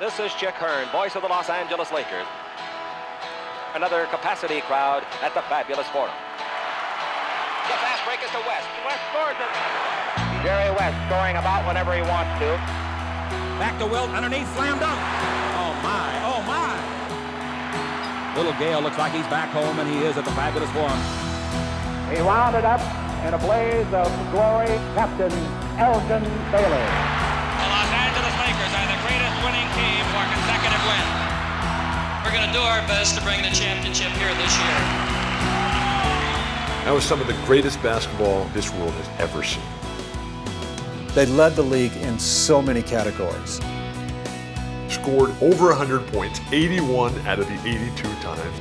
This is Chick Hearn, voice of the Los Angeles Lakers. Another capacity crowd at the fabulous Forum. The fast break is to West. West scores it. Jerry West scoring about whenever he wants to. Back to Wilt, underneath, slam dunk. Oh my, oh my. Little Gale looks like he's back home, and he is at the fabulous Forum. He wound it up in a blaze of glory, Captain Elgin Baylor. The Los Angeles Lakers are the greatest winning team for consecutive wins. We're going to do our best to bring the championship here this year. That was some of the greatest basketball this world has ever seen. They led the league in so many categories. Scored over 100 points, 81 out of the 82 times.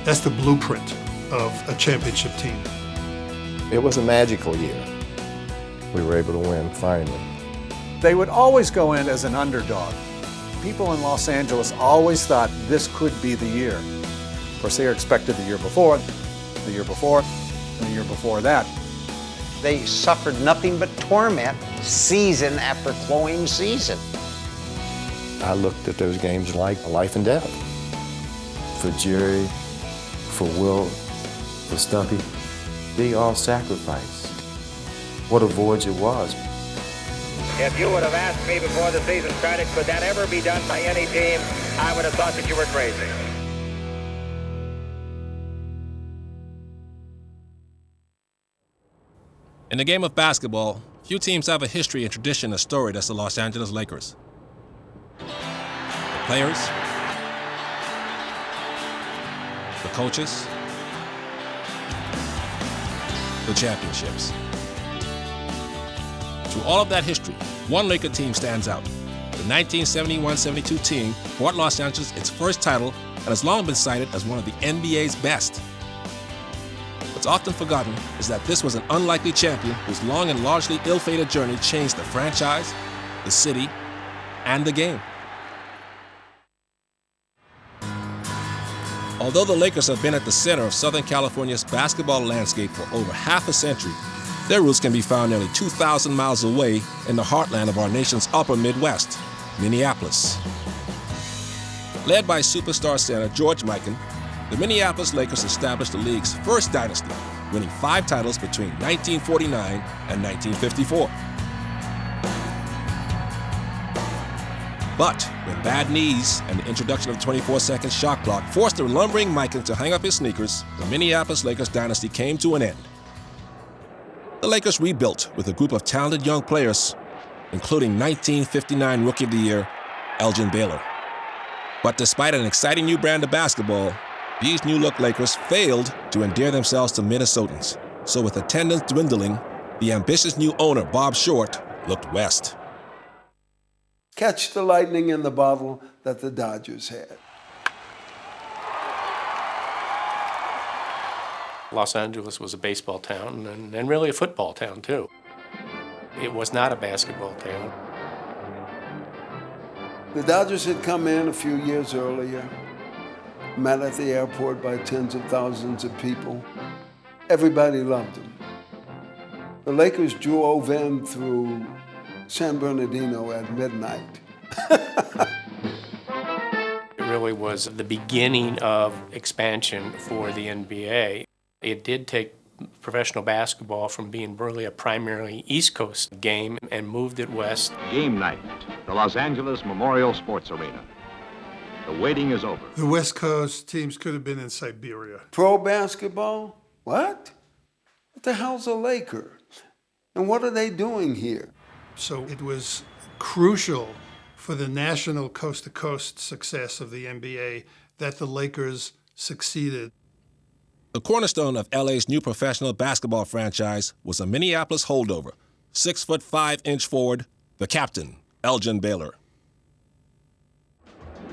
That's the blueprint of a championship team. It was a magical year. We were able to win, finally. They would always go in as an underdog. People in Los Angeles always thought this could be the year. Of course, they were expected the year before, and the year before that. They suffered nothing but torment season after cloying season. I looked at those games like life and death. For Jerry, for Wilt, for Stumpy, they all sacrificed. What a voyage it was. If you would have asked me before the season started, could that ever be done by any team, I would have thought that you were crazy. In the game of basketball, few teams have a history and tradition as storied as the Los Angeles Lakers. The players, the coaches, the championships. Through all of that history, one Laker team stands out. The 1971-72 team brought Los Angeles its first title and has long been cited as one of the NBA's best. What's often forgotten is that this was an unlikely champion whose long and largely ill-fated journey changed the franchise, the city, and the game. Although the Lakers have been at the center of Southern California's basketball landscape for over half a century, their roots can be found nearly 2,000 miles away in the heartland of our nation's upper Midwest, Minneapolis. Led by superstar center George Mikan, the Minneapolis Lakers established the league's first dynasty, winning 5 titles between 1949 and 1954. But when bad knees and the introduction of the 24-second shot clock forced the lumbering Mikan to hang up his sneakers, the Minneapolis Lakers dynasty came to an end. The Lakers rebuilt with a group of talented young players, including 1959 Rookie of the Year, Elgin Baylor. But despite an exciting new brand of basketball, these new-look Lakers failed to endear themselves to Minnesotans. So with attendance dwindling, the ambitious new owner, Bob Short, looked west. Catch the lightning in the bottle that the Dodgers had. Los Angeles was a baseball town and really a football town, too. It was not a basketball town. The Dodgers had come in a few years earlier, met at the airport by tens of thousands of people. Everybody loved them. The Lakers drove in through San Bernardino at midnight. It really was the beginning of expansion for the NBA. It did take professional basketball from being really a primarily East Coast game and moved it west. Game night, the Los Angeles Memorial Sports Arena. The waiting is over. The West Coast teams could have been in Siberia. Pro basketball? What? What the hell's a Laker? And what are they doing here? So it was crucial for the national coast-to-coast success of the NBA that the Lakers succeeded. The cornerstone of LA's new professional basketball franchise was a Minneapolis holdover, 6'5" forward, the captain, Elgin Baylor.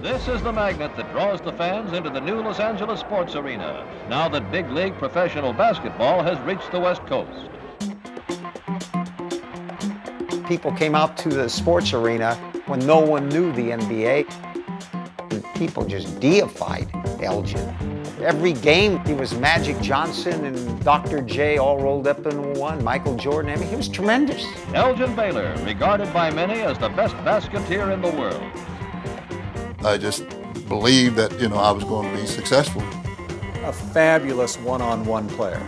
This is the magnet that draws the fans into the new Los Angeles Sports Arena, now that big league professional basketball has reached the West Coast. People came out to the sports arena when no one knew the NBA. And people just deified Elgin. Every game, he was Magic Johnson and Dr. J all rolled up in one, Michael Jordan. I mean, he was tremendous. Elgin Baylor, regarded by many as the best basketeer in the world. I just believed that, I was going to be successful. A fabulous one-on-one player.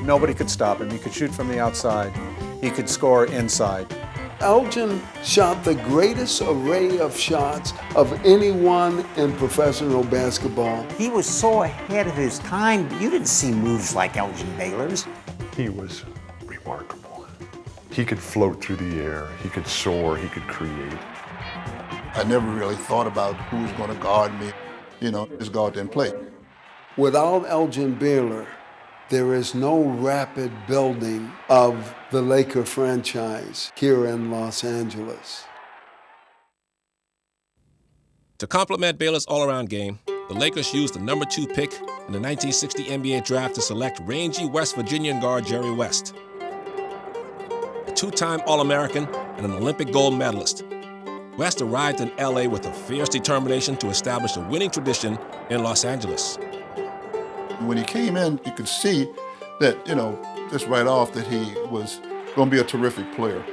Nobody could stop him. He could shoot from the outside. He could score inside. Elgin shot the greatest array of shots of anyone in professional basketball. He was so ahead of his time, you didn't see moves like Elgin Baylor's. He was remarkable. He could float through the air, he could soar, he could create. I never really thought about who was going to guard me. Just go out there and play. Without Elgin Baylor, there is no rapid building of the Laker franchise here in Los Angeles. To complement Baylor's all-around game, the Lakers used the number 2 pick in the 1960 NBA draft to select rangy West Virginian guard Jerry West, a 2-time All-American and an Olympic gold medalist. West arrived in LA with a fierce determination to establish a winning tradition in Los Angeles. When he came in, you could see that, just right off that he was going to be a terrific player.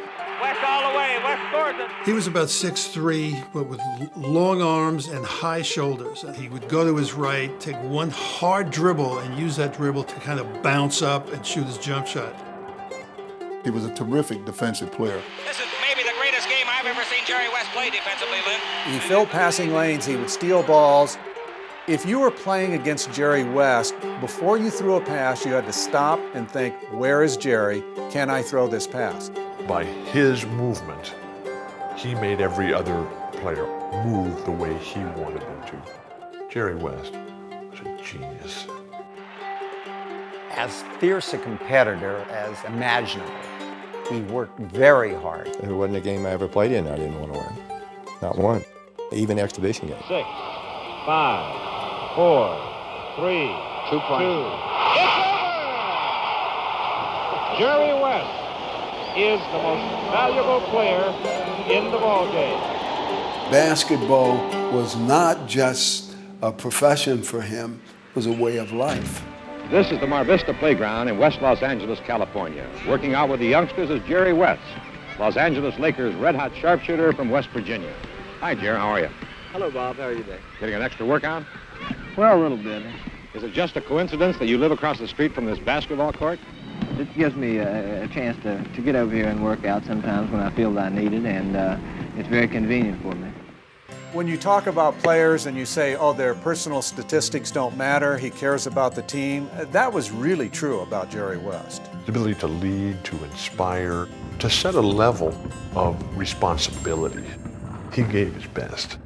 West all the way. West scores it. He was about 6'3", but with long arms and high shoulders. He would go to his right, take one hard dribble, and use that dribble to kind of bounce up and shoot his jump shot. He was a terrific defensive player. This is maybe the greatest game I've ever seen Jerry West play defensively, Lynn. He filled passing lanes. He would steal balls. If you were playing against Jerry West, before you threw a pass, you had to stop and think, where is Jerry? Can I throw this pass? By his movement, he made every other player move the way he wanted them to. Jerry West was a genius. As fierce a competitor as imaginable. He worked very hard. There wasn't a game I ever played in I didn't want to win. Not one. Even exhibition games. 6, 5, 4, 3, 2. It's over! Jerry West is the most valuable player in the ballgame. Basketball was not just a profession for him, it was a way of life. This is the Mar Vista Playground in West Los Angeles, California. Working out with the youngsters is Jerry West, Los Angeles Lakers red-hot sharpshooter from West Virginia. Hi, Jerry. How are you? Hello, Bob. How are you today? Getting an extra workout? Well, a little bit. Is it just a coincidence that you live across the street from this basketball court? It gives me a chance to get over here and work out sometimes when I feel that I need it, and it's very convenient for me. When you talk about players and you say, oh, their personal statistics don't matter, he cares about the team, that was really true about Jerry West. The ability to lead, to inspire, to set a level of responsibility. He gave his best.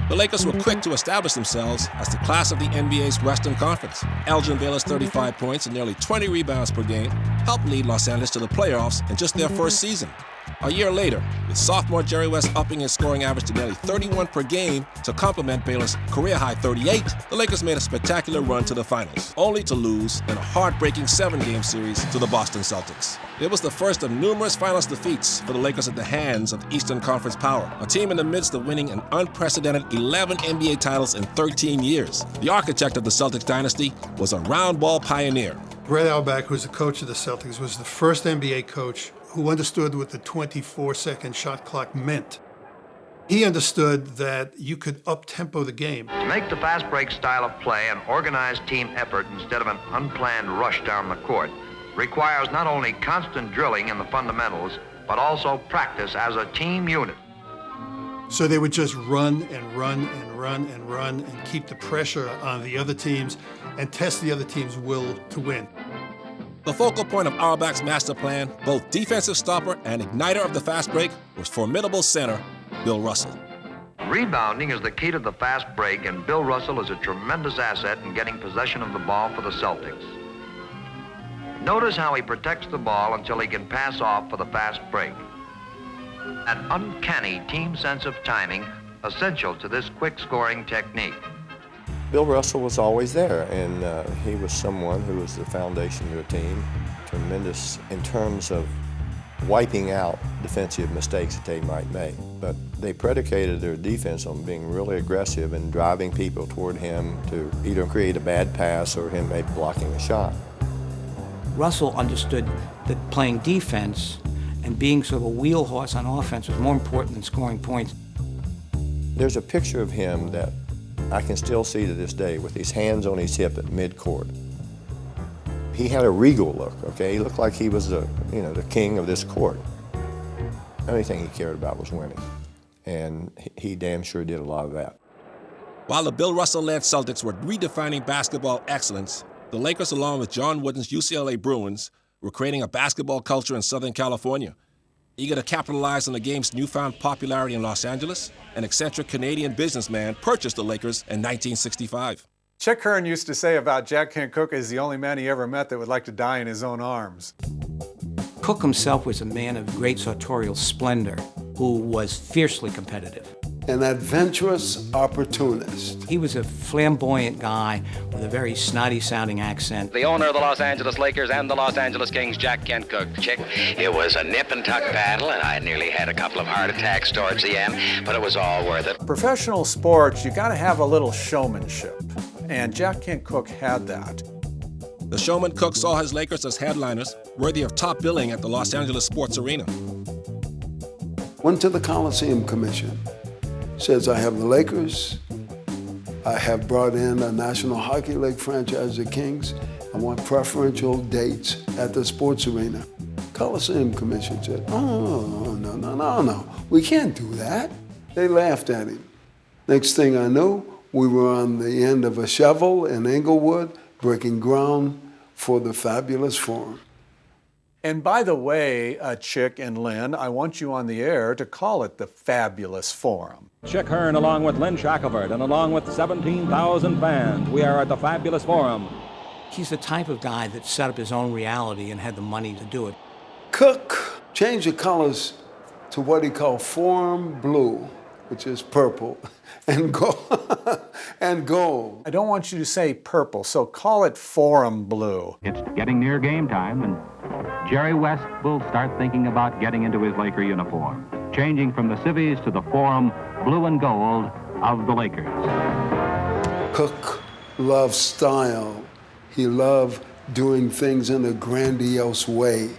The Lakers were quick to establish themselves as the class of the NBA's Western Conference. Elgin Baylor's 35 points and nearly 20 rebounds per game helped lead Los Angeles to the playoffs in just their first season. A year later, with sophomore Jerry West upping his scoring average to nearly 31 per game to complement Baylor's career-high 38, the Lakers made a spectacular run to the finals, only to lose in a heartbreaking 7-game series to the Boston Celtics. It was the first of numerous finals defeats for the Lakers at the hands of Eastern Conference power, a team in the midst of winning an unprecedented 11 NBA titles in 13 years. The architect of the Celtics dynasty was a round ball pioneer. Brett Auerbach, who was the coach of the Celtics, was the first NBA coach who understood what the 24-second shot clock meant. He understood that you could up-tempo the game. To make the fast break style of play an organized team effort instead of an unplanned rush down the court requires not only constant drilling in the fundamentals, but also practice as a team unit. So they would just run and run and run and run and keep the pressure on the other teams and test the other team's will to win. The focal point of Auerbach's master plan, both defensive stopper and igniter of the fast break, was formidable center Bill Russell. Rebounding is the key to the fast break, and Bill Russell is a tremendous asset in getting possession of the ball for the Celtics. Notice how he protects the ball until he can pass off for the fast break. An uncanny team sense of timing essential to this quick scoring technique. Bill Russell was always there, and he was someone who was the foundation of the team. Tremendous in terms of wiping out defensive mistakes that they might make. But they predicated their defense on being really aggressive and driving people toward him to either create a bad pass or him maybe blocking a shot. Russell understood that playing defense And being sort of a wheelhorse on offense was more important than scoring points. There's a picture of him that I can still see to this day with his hands on his hip at midcourt. He had a regal look, okay? He looked like he was the king of this court. The only thing he cared about was winning. And he damn sure did a lot of that. While the Bill Russell-led Celtics were redefining basketball excellence, the Lakers, along with John Wooden's UCLA Bruins, were creating a basketball culture in Southern California. Eager to capitalize on the game's newfound popularity in Los Angeles, an eccentric Canadian businessman purchased the Lakers in 1965. Chick Hearn used to say about Jack Kent Cooke is the only man he ever met that would like to die in his own arms. Cooke himself was a man of great sartorial splendor who was fiercely competitive. An adventurous opportunist. He was a flamboyant guy with a very snotty-sounding accent. The owner of the Los Angeles Lakers and the Los Angeles Kings, Jack Kent Cooke. Chick, it was a nip-and-tuck battle, and I nearly had a couple of heart attacks towards the end, but it was all worth it. Professional sports, you got to have a little showmanship, and Jack Kent Cooke had that. The showman Cooke saw his Lakers as headliners, worthy of top billing at the Los Angeles Sports Arena. Went to the Coliseum Commission. Says, I have the Lakers. I have brought in a National Hockey League franchise, the Kings. I want preferential dates at the sports arena. Coliseum Commission said, oh, no. We can't do that. They laughed at him. Next thing I knew, we were on the end of a shovel in Inglewood, breaking ground for the Fabulous Forum. And by the way, Chick and Lynn, I want you on the air to call it the Fabulous Forum. Chick Hearn along with Lynn Shackelford and along with 17,000 fans, we are at the Fabulous Forum. He's the type of guy that set up his own reality and had the money to do it. Cooke changed the colors to what he called Forum Blue, which is purple, and gold. I don't want you to say purple, so call it Forum Blue. It's getting near game time, and Jerry West will start thinking about getting into his Laker uniform, changing from the civvies to the Forum blue and gold of the Lakers. Cooke loved style. He loved doing things in a grandiose way,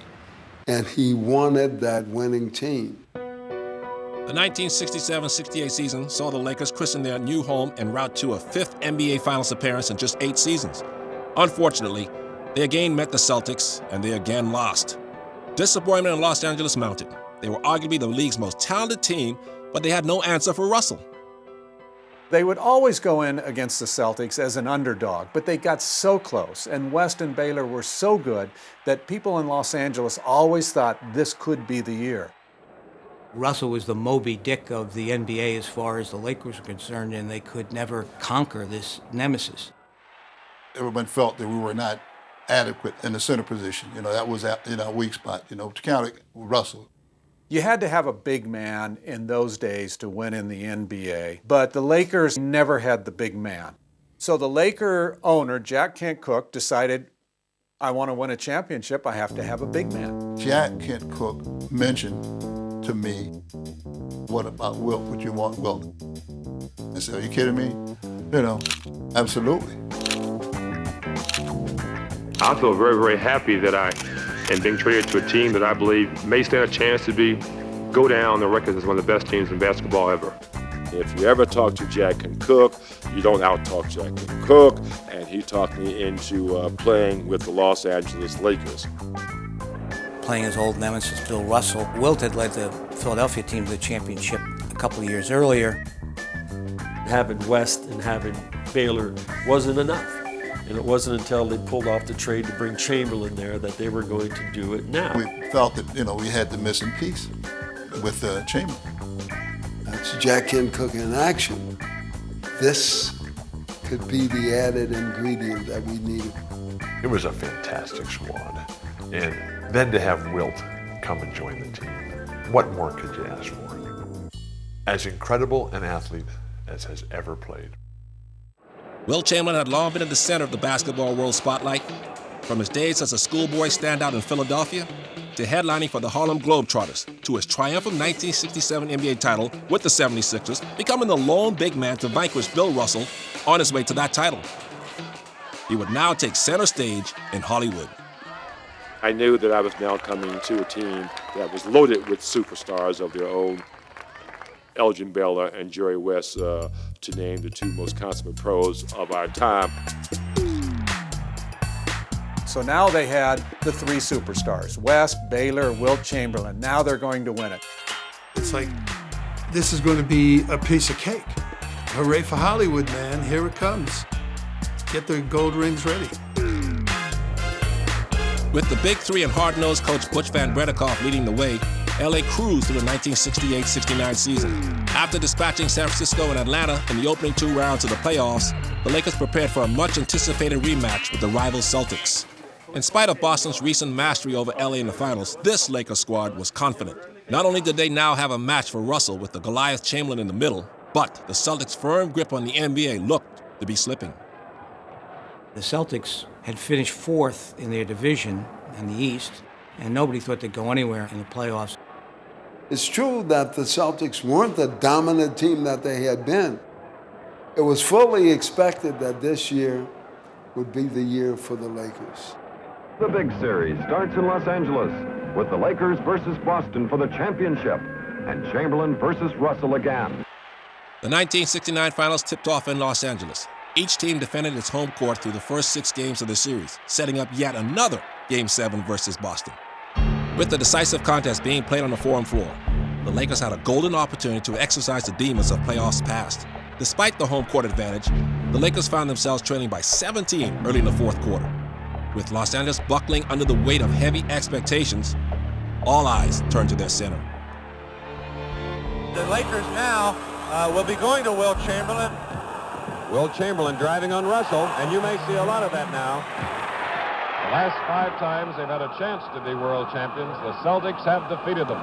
and he wanted that winning team. The 1967-68 season saw the Lakers christen their new home en route to a fifth NBA Finals appearance in just 8 seasons. Unfortunately, they again met the Celtics, and they again lost. Disappointment in Los Angeles mounted. They were arguably the league's most talented team, but they had no answer for Russell. They would always go in against the Celtics as an underdog, but they got so close, and West and Baylor were so good that people in Los Angeles always thought this could be the year. Russell was the Moby Dick of the NBA as far as the Lakers were concerned, and they could never conquer this nemesis. Everyone felt that we were not adequate in the center position. That was our weak spot, to counter Russell. You had to have a big man in those days to win in the NBA, but the Lakers never had the big man. So the Laker owner, Jack Kent Cooke, decided, I want to win a championship, I have to have a big man. Jack Kent Cooke mentioned to me, what about Wilt? Would you want Wilt? I said, are you kidding me? Absolutely. I feel very, very happy that I am being traded to a team that I believe may stand a chance to go down the record as one of the best teams in basketball ever. If you ever talk to Jack Kent Cooke, you don't out-talk Jack Kent Cooke, and he talked me into playing with the Los Angeles Lakers. Playing his old nemesis, Bill Russell, Wilt had led the Philadelphia team to the championship a couple of years earlier. Having West and having Baylor wasn't enough. And it wasn't until they pulled off the trade to bring Chamberlain there that they were going to do it now. We felt that, we had the missing piece with Chamberlain. That's Jack Kent Cooke in action. This could be the added ingredient that we needed. It was a fantastic squad. And then to have Wilt come and join the team, what more could you ask for? As incredible an athlete as has ever played. Wilt Chamberlain had long been at the center of the basketball world spotlight, from his days as a schoolboy standout in Philadelphia to headlining for the Harlem Globetrotters to his triumphant 1967 NBA title with the 76ers, becoming the lone big man to vanquish Bill Russell on his way to that title. He would now take center stage in Hollywood. I knew that I was now coming to a team that was loaded with superstars of their own, Elgin Baylor and Jerry West, to name the two most consummate pros of our time. So now they had the three superstars, West, Baylor, Wilt Chamberlain. Now they're going to win it. It's like, this is going to be a piece of cake. Hooray for Hollywood, man. Here it comes. Get the gold rings ready. With the Big Three and hard-nosed coach Butch Van Brederkoff leading the way, LA cruised through the 1968-69 season. After dispatching San Francisco and Atlanta in the opening two rounds of the playoffs, the Lakers prepared for a much-anticipated rematch with the rival Celtics. In spite of Boston's recent mastery over LA in the finals, this Lakers squad was confident. Not only did they now have a match for Russell with the Goliath Chamberlain in the middle, but the Celtics' firm grip on the NBA looked to be slipping. The Celtics had finished fourth in their division in the East, and nobody thought they'd go anywhere in the playoffs. It's true that the Celtics weren't the dominant team that they had been. It was fully expected that this year would be the year for the Lakers. The big series starts in Los Angeles with the Lakers versus Boston for the championship and Chamberlain versus Russell again. The 1969 finals tipped off in Los Angeles. Each team defended its home court through the first 6 games of the series, setting up yet another Game 7 versus Boston. With the decisive contest being played on the Forum floor, the Lakers had a golden opportunity to exercise the demons of playoffs past. Despite the home court advantage, the Lakers found themselves trailing by 17 early in the fourth quarter. With Los Angeles buckling under the weight of heavy expectations, all eyes turned to their center. The Lakers now will be going to Wilt Chamberlain. Wilt Chamberlain driving on Russell, and you may see a lot of that now. The last 5 times they've had a chance to be world champions, the Celtics have defeated them.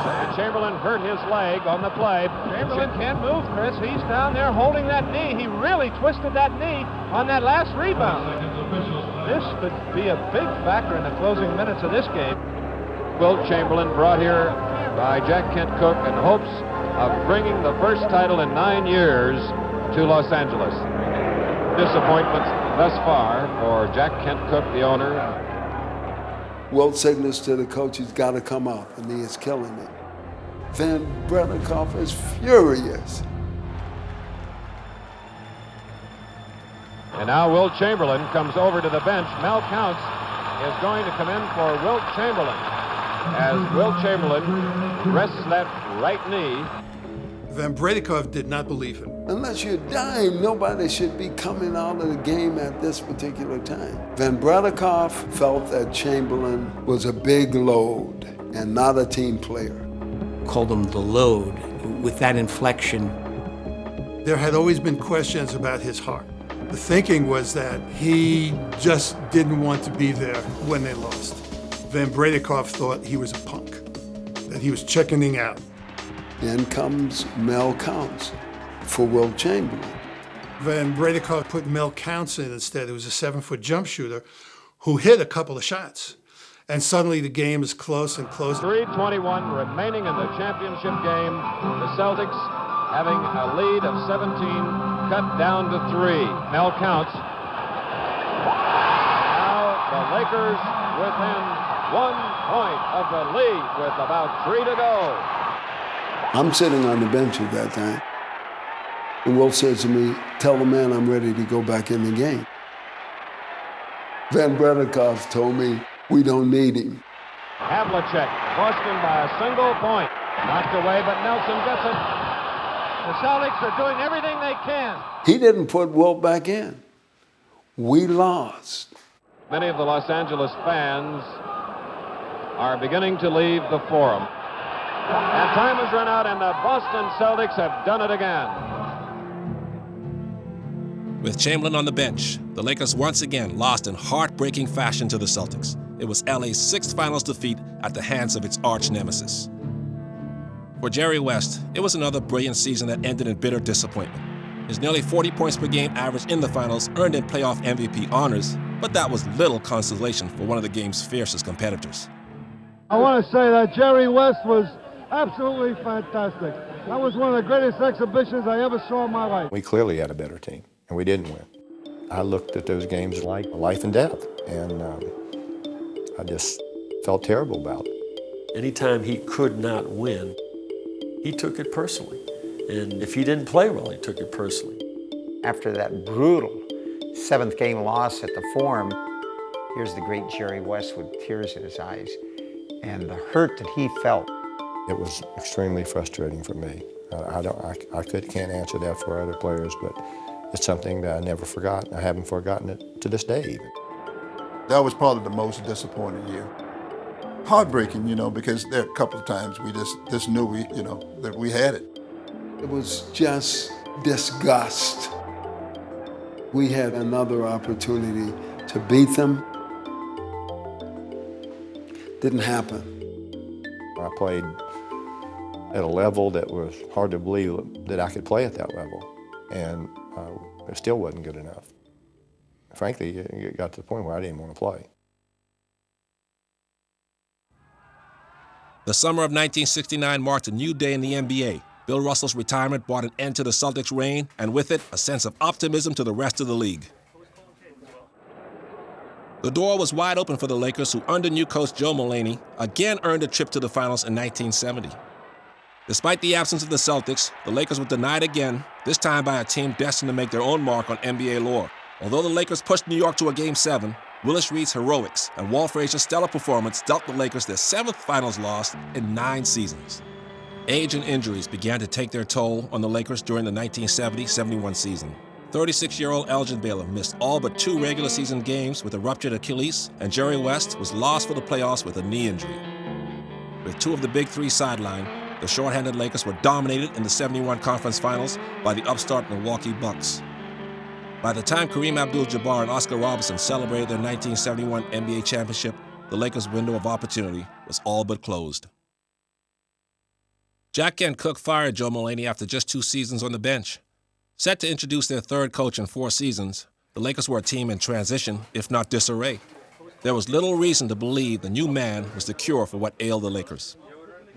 And Chamberlain hurt his leg on the play. Chamberlain can't move, Chris. He's down there holding that knee. He really twisted that knee on that last rebound. This could be a big factor in the closing minutes of this game. Wilt Chamberlain brought here by Jack Kent Cooke in hopes of bringing the first title in 9 years to Los Angeles. Disappointment thus far for Jack Kent Cooke, the owner. Wilt signals to the coach he's got to come out, and he is killing it. Van Brederkoff is furious. And now Wilt Chamberlain comes over to the bench. Mel Counts is going to come in for Wilt Chamberlain as Wilt Chamberlain rests that right knee. Van Brederkoff did not believe him. Unless you're dying, nobody should be coming out of the game at this particular time. Van Brederkoff felt that Chamberlain was a big load and not a team player. Called him the load, with that inflection. There had always been questions about his heart. The thinking was that he just didn't want to be there when they lost. Van Brederkoff thought he was a punk, that he was chickening out. Then comes Mel Counts for Wilt Chamberlain. Van Brederkoff put Mel Counts in instead. It was a 7-foot jump shooter who hit a couple of shots. And suddenly the game is close and close. 3:21 remaining in the championship game. The Celtics having a lead of 17, cut down to 3. Mel Counts. Now the Lakers within 1 point of the lead with about 3 to go. I'm sitting on the bench at that time. And Wilt says to me, tell the man I'm ready to go back in the game. Van Brederkoff told me, we don't need him. Havlicek, Boston by a single point. Knocked away, but Nelson gets it. The Celtics are doing everything they can. He didn't put Wilt back in. We lost. Many of the Los Angeles fans are beginning to leave the Forum. And time has run out, and the Boston Celtics have done it again. With Chamberlain on the bench, the Lakers once again lost in heartbreaking fashion to the Celtics. It was LA's 6th finals defeat at the hands of its arch nemesis. For Jerry West, it was another brilliant season that ended in bitter disappointment. His nearly 40 points per game average in the finals earned him playoff MVP honors, but that was little consolation for one of the game's fiercest competitors. I want to say that Jerry West was absolutely fantastic. That was one of the greatest exhibitions I ever saw in my life. We clearly had a better team, and we didn't win. I looked at those games like life and death, and I just felt terrible about. Anytime he could not win, he took it personally. And if he didn't play well, he took it personally. After that brutal 7th game loss at the Forum, here's the great Jerry West with tears in his eyes and the hurt that he felt. It was extremely frustrating for me. I can't answer that for other players, but it's something that I never forgot. I haven't forgotten it to this day even. That was probably the most disappointing year. Heartbreaking, you know, because there are a couple of times we just knew that we had it. It was just disgust. We had another opportunity to beat them. Didn't happen. I played at a level that was hard to believe that I could play at that level, and it still wasn't good enough. Frankly, it got to the point where I didn't want to play. The summer of 1969 marked a new day in the NBA. Bill Russell's retirement brought an end to the Celtics' reign, and with it, a sense of optimism to the rest of the league. The door was wide open for the Lakers, who, under new coach Joe Mullaney, again earned a trip to the finals in 1970. Despite the absence of the Celtics, the Lakers were denied again, this time by a team destined to make their own mark on NBA lore. Although the Lakers pushed New York to a Game 7, Willis Reed's heroics and Walt Frazier's stellar performance dealt the Lakers their 7th finals loss in 9 seasons. Age and injuries began to take their toll on the Lakers during the 1970-71 season. 36-year-old Elgin Baylor missed all but 2 regular season games with a ruptured Achilles, and Jerry West was lost for the playoffs with a knee injury. With 2 of the Big Three sidelined, the short-handed Lakers were dominated in the 71 conference finals by the upstart Milwaukee Bucks. By the time Kareem Abdul-Jabbar and Oscar Robertson celebrated their 1971 NBA championship, the Lakers' window of opportunity was all but closed. Jack Kent Cooke fired Joe Mullaney after just 2 seasons on the bench. Set to introduce their 3rd coach in 4 seasons, the Lakers were a team in transition, if not disarray. There was little reason to believe the new man was the cure for what ailed the Lakers.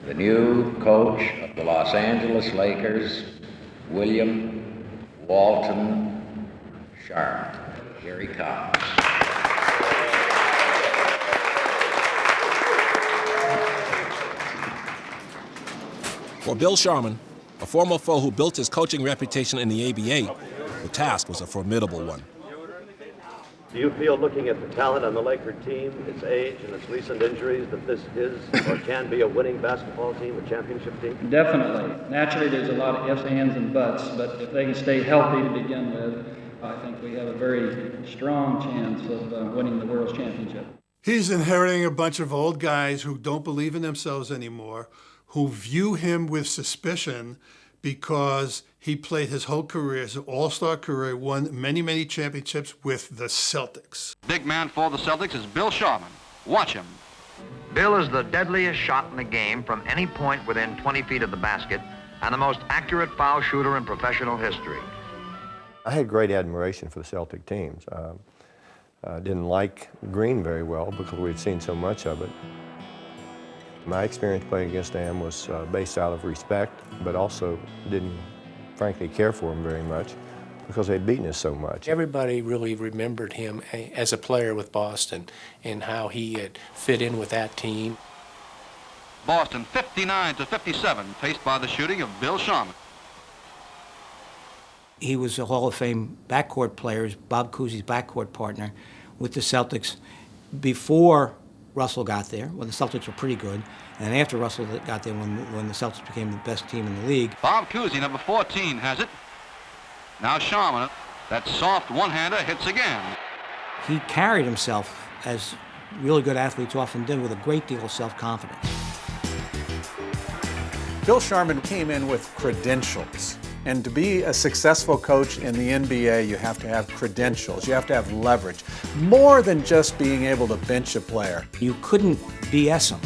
The new coach of the Los Angeles Lakers, William Walton Sharman. Here he comes. For Bill Sharman, a former foe who built his coaching reputation in the ABA, the task was a formidable one. Do you feel, looking at the talent on the Laker team, its age and its recent injuries, that this is or can be a winning basketball team, a championship team? Definitely. Naturally, there's a lot of ifs, ands, and buts, but if they can stay healthy to begin with, I think we have a very strong chance of winning the World's Championship. He's inheriting a bunch of old guys who don't believe in themselves anymore, who view him with suspicion because he played his whole career, his all-star career, won many, many championships with the Celtics. Big man for the Celtics is Bill Sharman. Watch him. Bill is the deadliest shot in the game from any point within 20 feet of the basket and the most accurate foul shooter in professional history. I had great admiration for the Celtic teams. I didn't like Green very well because we'd seen so much of it. My experience playing against them was based out of respect, but also didn't, frankly, care for him very much because they'd beaten us so much. Everybody really remembered him as a player with Boston and how he had fit in with that team. Boston 59-57, paced by the shooting of Bill Sharman. He was a Hall of Fame backcourt player, Bob Cousy's backcourt partner with the Celtics before Russell got there, when the Celtics were pretty good, and after Russell got there, when the Celtics became the best team in the league. Bob Cousy, number 14, has it. Now Sharman, that soft one-hander, hits again. He carried himself, as really good athletes often did, with a great deal of self-confidence. Bill Sharman came in with credentials. And to be a successful coach in the NBA, you have to have credentials. You have to have leverage. More than just being able to bench a player. You couldn't BS him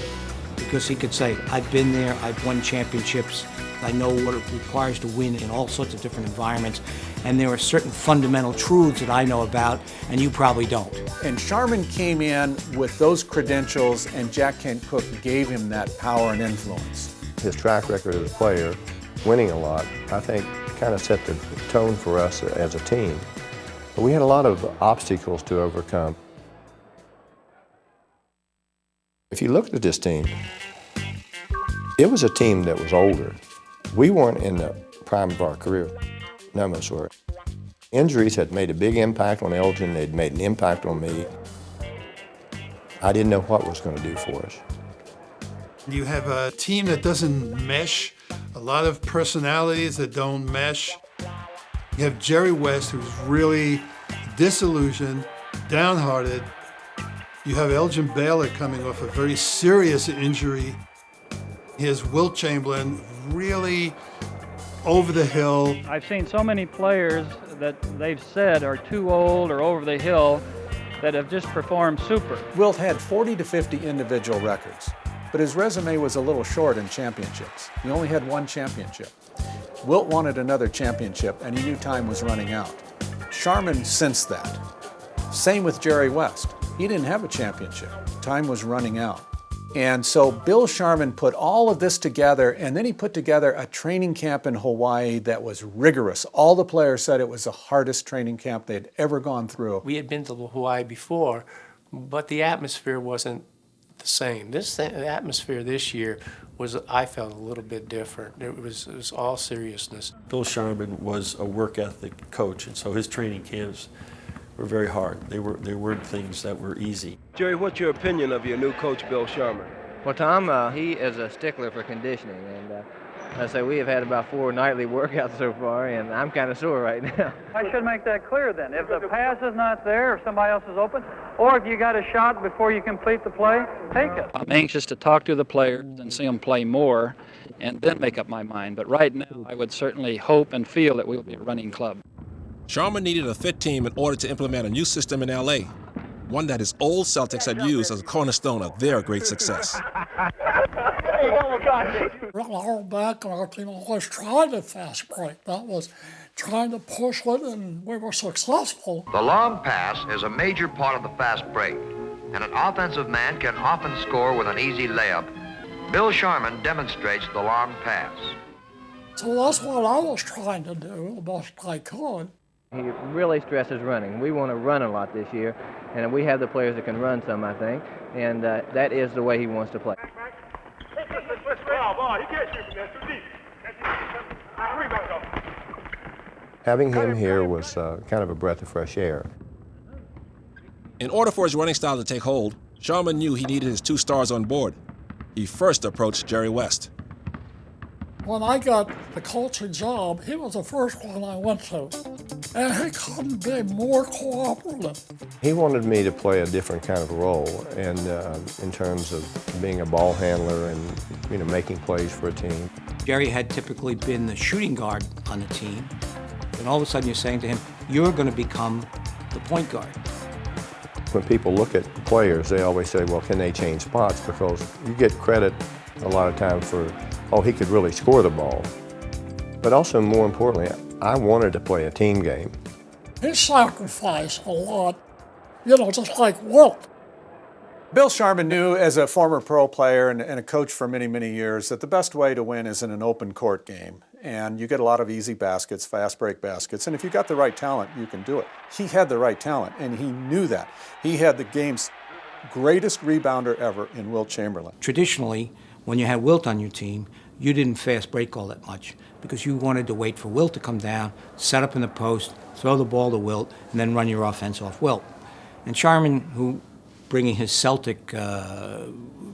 because he could say, I've been there, I've won championships, I know what it requires to win in all sorts of different environments, and there are certain fundamental truths that I know about, and you probably don't. And Sharman came in with those credentials, and Jack Kent Cooke gave him that power and influence. His track record as a player, winning a lot, I think kind of set the tone for us as a team. But we had a lot of obstacles to overcome. If you looked at this team, it was a team that was older. We weren't in the prime of our career. None of us were. Injuries had made a big impact on Elgin. They'd made an impact on me. I didn't know what was going to do for us. You have a team that doesn't mesh, a lot of personalities that don't mesh. You have Jerry West, who's really disillusioned, downhearted. You have Elgin Baylor coming off a very serious injury. Here's Wilt Chamberlain, really over the hill. I've seen so many players that they've said are too old or over the hill that have just performed super. Wilt had 40 to 50 individual records, but his resume was a little short in championships. He only had one championship. Wilt wanted another championship, and he knew time was running out. Sharman sensed that. Same with Jerry West. He didn't have a championship. Time was running out. And so Bill Sharman put all of this together, and then he put together a training camp in Hawaii that was rigorous. All the players said it was the hardest training camp they'd ever gone through. We had been to Hawaii before, but the atmosphere wasn't the same. The atmosphere this year was, I felt, a little bit different. It was all seriousness. Bill Sharman was a work ethic coach, and so his training camps were very hard. They weren't things that were easy. Jerry, what's your opinion of your new coach, Bill Sharman? Well, Tom, he is a stickler for conditioning, and I say we have had about 4 nightly workouts so far, and I'm kind of sore right now. I should make that clear then. If the pass is not there, if somebody else is open, or if you got a shot before you complete the play, take it. I'm anxious to talk to the players and see them play more, and then make up my mind. But right now, I would certainly hope and feel that we'll be a running club. Sharman needed a fit team in order to implement a new system in LA, one that his old Celtics had used as a cornerstone of their great success. Hold back, and our team always tried to fast break. That was trying to push it, and we were successful. The long pass is a major part of the fast break, and an offensive man can often score with an easy layup. Bill Sharman demonstrates the long pass. So that's what I was trying to do the best I could. He really stresses running. We want to run a lot this year, and we have the players that can run some, I think, and that is the way he wants to play. Having him here was kind of a breath of fresh air. In order for his running style to take hold, Sharman knew he needed his 2 stars on board. He first approached Jerry West. When I got the coaching job, he was the first one I went to, and he couldn't be more cooperative. He wanted me to play a different kind of role, and in terms of being a ball handler and making plays for a team. Jerry had typically been the shooting guard on the team, and all of a sudden you're saying to him, you're going to become the point guard. When people look at players, they always say, well, can they change spots? Because you get credit a lot of times for, oh, he could really score the ball. But also, more importantly, I wanted to play a team game. He sacrificed a lot, just like Wilt. Bill Sharman knew as a former pro player and a coach for many, many years that the best way to win is in an open court game. And you get a lot of easy baskets, fast break baskets, and if you got the right talent, you can do it. He had the right talent, and he knew that. He had the game's greatest rebounder ever in Wilt Chamberlain. Traditionally, when you had Wilt on your team, you didn't fast break all that much because you wanted to wait for Wilt to come down, set up in the post, throw the ball to Wilt, and then run your offense off Wilt. And Sharman, who bringing his Celtic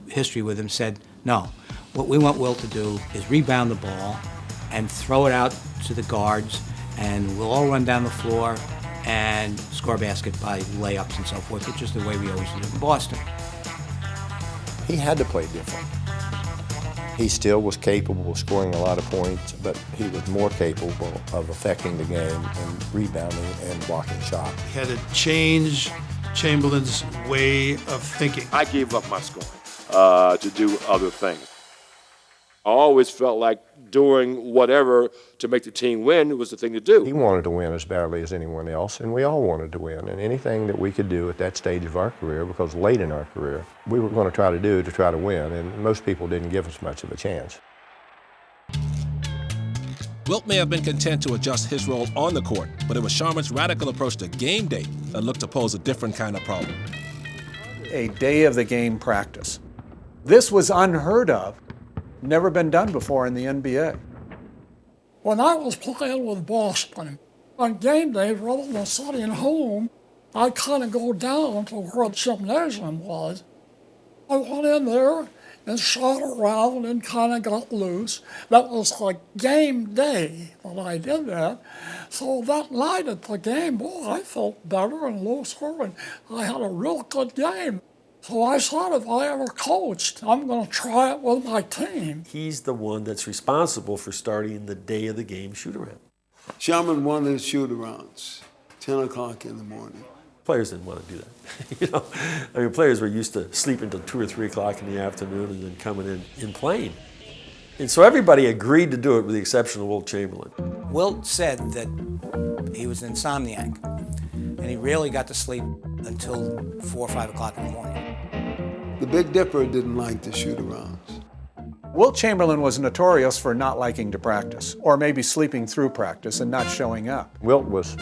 history with him, said, no, what we want Wilt to do is rebound the ball and throw it out to the guards, and we'll all run down the floor and score a basket by layups and so forth, which is the way we always did it in Boston. He had to play different. He still was capable of scoring a lot of points, but he was more capable of affecting the game and rebounding and blocking shots. He had to change Chamberlain's way of thinking. I gave up my scoring to do other things. I always felt like doing whatever to make the team win was the thing to do. He wanted to win as badly as anyone else, and we all wanted to win. And anything that we could do at that stage of our career, because late in our career, we were going to try to win, and most people didn't give us much of a chance. Wilt may have been content to adjust his role on the court, but it was Sharman's radical approach to game day that looked to pose a different kind of problem. A day of the game practice This was unheard of, never been done before in the NBA. When I was playing with Boston, on game day, rather than sitting home, I'd kind of go down to where the gymnasium was. I went in there and shot around and kind of got loose. That was like game day that I did that. So that night at the game, boy, I felt better and looser, and I had a real good game. So I said, if I ever coached, I'm going to try it with my team. He's the one that's responsible for starting the day of the game shoot-around. Sharman wanted shoot-arounds, 10 o'clock in the morning. Players didn't want to do that. Players were used to sleeping until 2 or 3 o'clock in the afternoon and then coming in and playing. And so everybody agreed to do it with the exception of Wilt Chamberlain. Wilt said that he was an insomniac, and he rarely got to sleep until 4 or 5 o'clock in the morning. The Big Dipper didn't like the shoot-arounds. Wilt Chamberlain was notorious for not liking to practice, or maybe sleeping through practice and not showing up. Wilt was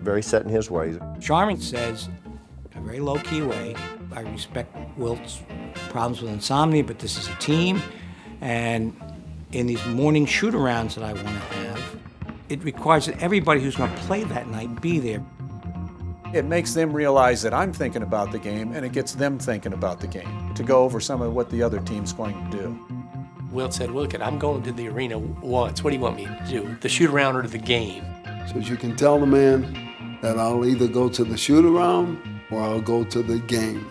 very set in his ways. Sharman says, in a very low-key way, I respect Wilt's problems with insomnia, but this is a team, and in these morning shoot-arounds that I want to have, it requires that everybody who's going to play that night be there. It makes them realize that I'm thinking about the game, and it gets them thinking about the game, to go over some of what the other team's going to do. Wilt said, look, I'm going to the arena once. What do you want me to do? The shoot-around or the game? So you can tell the man that I'll either go to the shoot-around or I'll go to the game.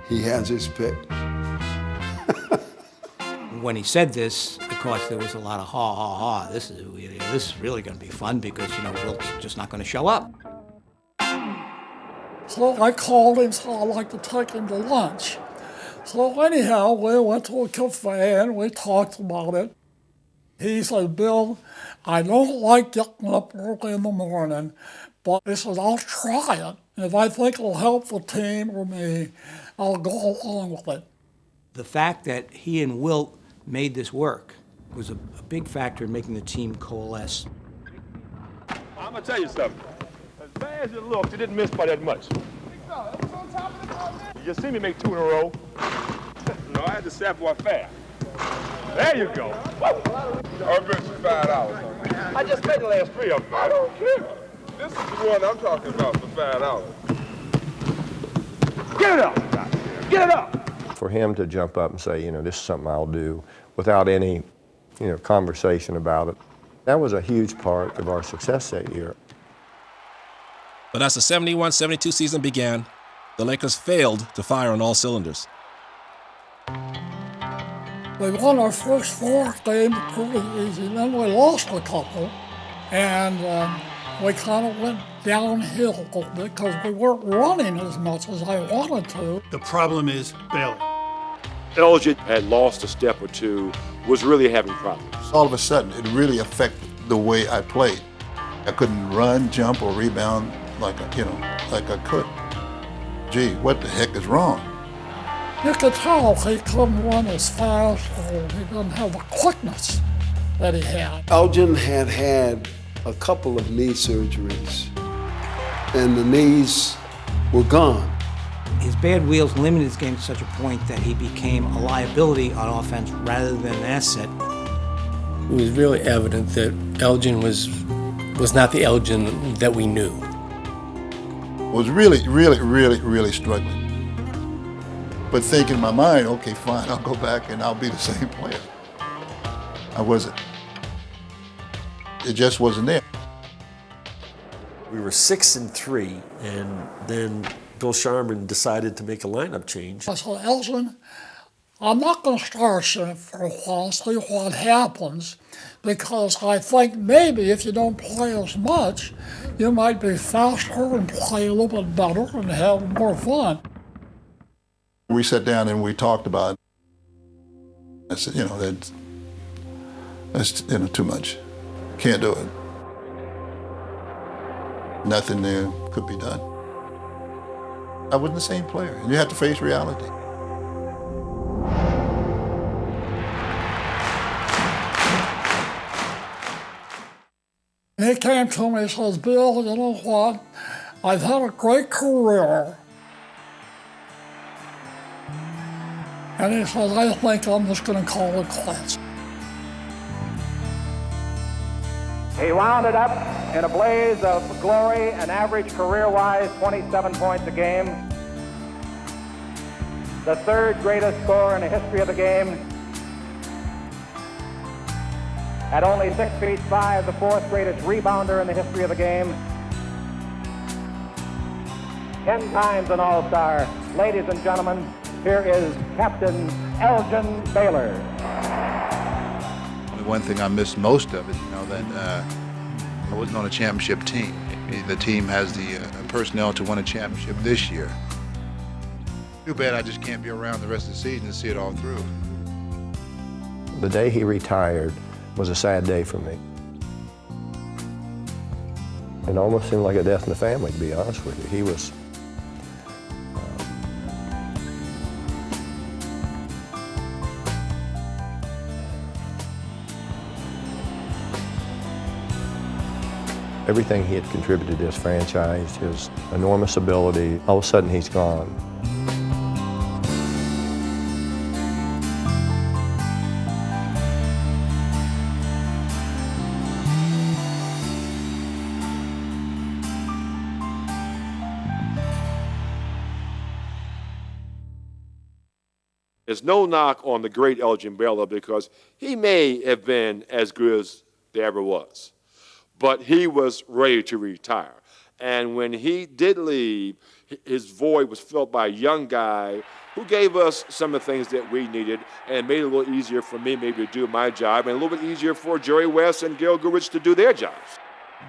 He has his pick. When he said this, of course, there was a lot of ha, ha, ha. This is really going to be fun because, Wilt's just not going to show up. So I called him, so I'd like to take him to lunch. So anyhow, we went to a cafe and we talked about it. He said, Bill, I don't like getting up early in the morning, but he said, I'll try it. And if I think it'll help the team or me, I'll go along with it. The fact that he and Wilt made this work was a big factor in making the team coalesce. I'm going to tell you something. As bad as it looked, you didn't miss by that much. You see me make 2 in a row. No, I had to set one fast. There you go. I'll bet you $5. I just made the last 3 of them. I don't care. This is the one I'm talking about for $5. Get it up, get it up. For him to jump up and say, this is something I'll do without any, conversation about it, that was a huge part of our success that year. But as the 71-72 season began, the Lakers failed to fire on all cylinders. We won our first 4 games pretty easy, then we lost a couple, and we kind of went downhill because we weren't running as much as I wanted to. The problem is Baylor. Elgin had lost a step or two, was really having problems. All of a sudden, it really affected the way I played. I couldn't run, jump, or rebound like I could. Gee, what the heck is wrong? You could tell he couldn't run as fast, or he didn't have the quickness that he had. Elgin had a couple of knee surgeries, and the knees were gone. His bad wheels limited his game to such a point that he became a liability on offense rather than an asset. It was really evident that Elgin was not the Elgin that we knew. Was really, really, really, really struggling. But think in my mind, okay, fine, I'll go back and I'll be the same player. I wasn't. It just wasn't there. We were 6-3, and then Bill Sharman decided to make a lineup change. I said, Elgin, I'm not going to start you for a while, see what happens, because I think maybe if you don't play as much, you might be faster and play a little bit better and have more fun. We sat down and we talked about it. I said, that's too much. Can't do it. Nothing there could be done. I wasn't the same player, and you have to face reality. He came to me and says, Bill, you know what? I've had a great career. And he said, I think I'm just going to call it quits. He wound it up in a blaze of glory, an average career-wise 27 points a game. The third greatest scorer in the history of the game. At only 6'5", the fourth greatest rebounder in the history of the game. 10 times an All-Star. Ladies and gentlemen, here is Captain Elgin Baylor. The one thing I missed most of it, that I wasn't on a championship team. The team has the personnel to win a championship this year. Too bad I just can't be around the rest of the season and see it all through. The day he retired was a sad day for me. It almost seemed like a death in the family, to be honest with you. He was everything he had contributed to this franchise, his enormous ability, all of a sudden he's gone. There's no knock on the great Elgin Baylor because he may have been as good as there ever was, but he was ready to retire. And when he did leave, his void was filled by a young guy who gave us some of the things that we needed and made it a little easier for me maybe to do my job and a little bit easier for Jerry West and Gail Goodrich to do their jobs.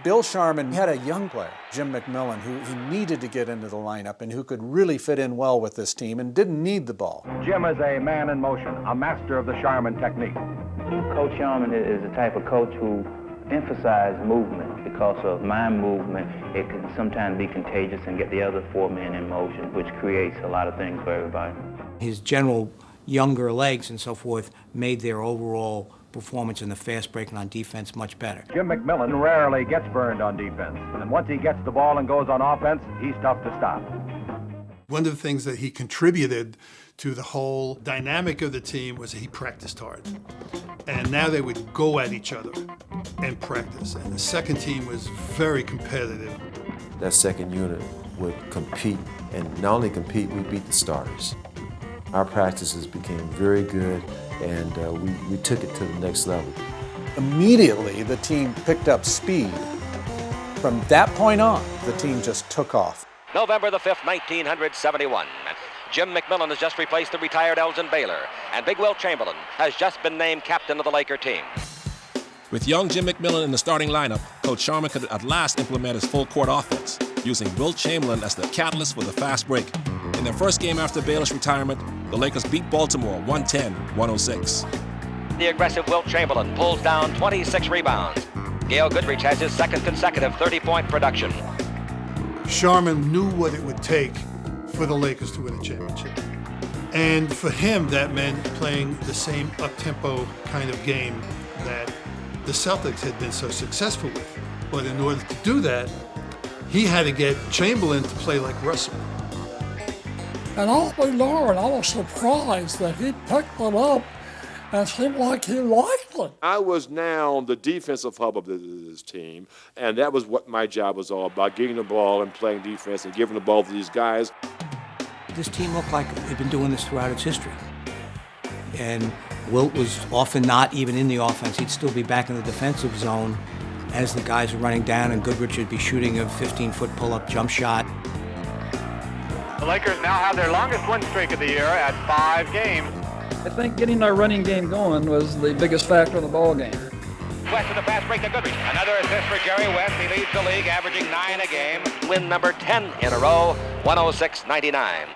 Bill Sharman had a young player, Jim McMillan, who needed to get into the lineup and who could really fit in well with this team and didn't need the ball. Jim is a man in motion, a master of the Sharman technique. Coach Sharman is the type of coach who emphasizes movement. Because of my movement, it can sometimes be contagious and get the other four men in motion, which creates a lot of things for everybody. His general younger legs and so forth made their overall performance in the fast break and on defense much better. Jim McMillan rarely gets burned on defense, and once he gets the ball and goes on offense, he's tough to stop. One of the things that he contributed to the whole dynamic of the team was he practiced hard. And now they would go at each other and practice. And the second team was very competitive. That second unit would compete, and not only compete, we beat the starters. Our practices became very good, and we took it to the next level. Immediately, the team picked up speed. From that point on, the team just took off. November the 5th, 1971. Jim McMillan has just replaced the retired Elgin Baylor, and Big Wilt Chamberlain has just been named captain of the Laker team. With young Jim McMillan in the starting lineup, Coach Sharman could at last implement his full-court offense, using Wilt Chamberlain as the catalyst for the fast break. In their first game after Baylor's retirement, the Lakers beat Baltimore 110-106. The aggressive Wilt Chamberlain pulls down 26 rebounds. Gail Goodrich has his second consecutive 30-point production. Sharman knew what it would take for the Lakers to win a championship. And for him, that meant playing the same up-tempo kind of game that the Celtics had been so successful with. But in order to do that, he had to get Chamberlain to play like Russell. And I'll be darned, I was surprised that he picked it up and seemed like he liked it. I was now the defensive hub of this team, and that was what my job was all about, getting the ball and playing defense and giving the ball to these guys. This team looked like they'd been doing this throughout its history. And Wilt was often not even in the offense. He'd still be back in the defensive zone as the guys were running down, and Goodrich would be shooting a 15-foot pull-up jump shot. The Lakers now have their longest win streak of the year at 5 games. I think getting our running game going was the biggest factor in the ball game. West of the fast break to Goodrich. Another assist for Jerry West. He leads the league, averaging 9 a game. Win number 10 in a row, 106-99.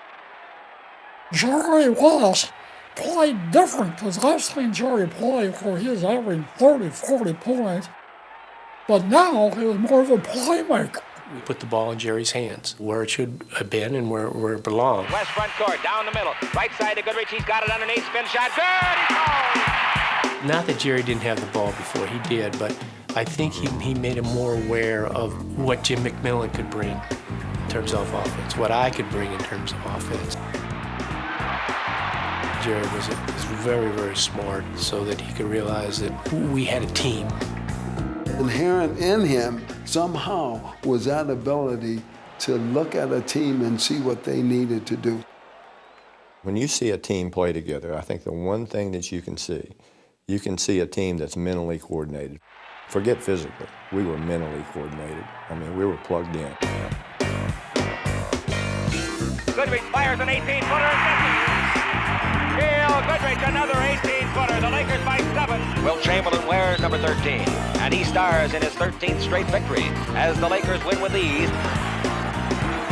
Jerry West played different, because I've seen Jerry play where he was averaging 30, 40 points. But now he was more of a playmaker. We put the ball in Jerry's hands, where it should have been and where it belonged. West front court, down the middle. Right side to Goodrich. He's got it underneath. Spin shot. Good! He scores! Not that Jerry didn't have the ball before, he did, but I think he made him more aware of what Jim McMillan could bring in terms of offense, what I could bring in terms of offense. Jerry was very, very smart so that he could realize that we had a team. Inherent in him somehow was that ability to look at a team and see what they needed to do. When you see a team play together, I think the one thing that you can see a team that's mentally coordinated. Forget physically, we were mentally coordinated. I mean, we were plugged in. Goodrich fires an 18-footer and misses. Gail Goodrich, another 18-footer. The Lakers by 7. Will Chamberlain wears number 13, and he stars in his 13th straight victory as the Lakers win with ease.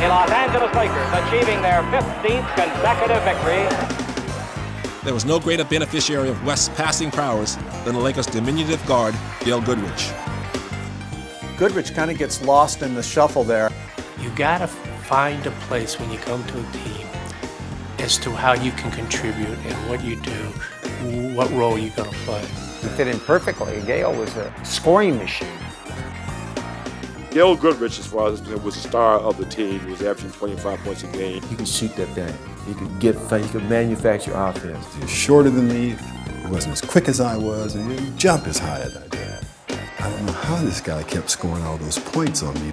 The Los Angeles Lakers achieving their 15th consecutive victory. There was no greater beneficiary of West's passing prowess than the Lakers' diminutive guard, Gail Goodrich. Goodrich kind of gets lost in the shuffle there. You gotta find a place when you come to a team as to how you can contribute and what you do, what role you're gonna play. He fit in perfectly. Gail was a scoring machine. Gail Goodrich, as far as was the star of the team, he was averaging 25 points a game. He could shoot that thing. He could manufacture offense. He was shorter than me. He wasn't as quick as I was, and he didn't jump as high as I did. I don't know how this guy kept scoring all those points on me.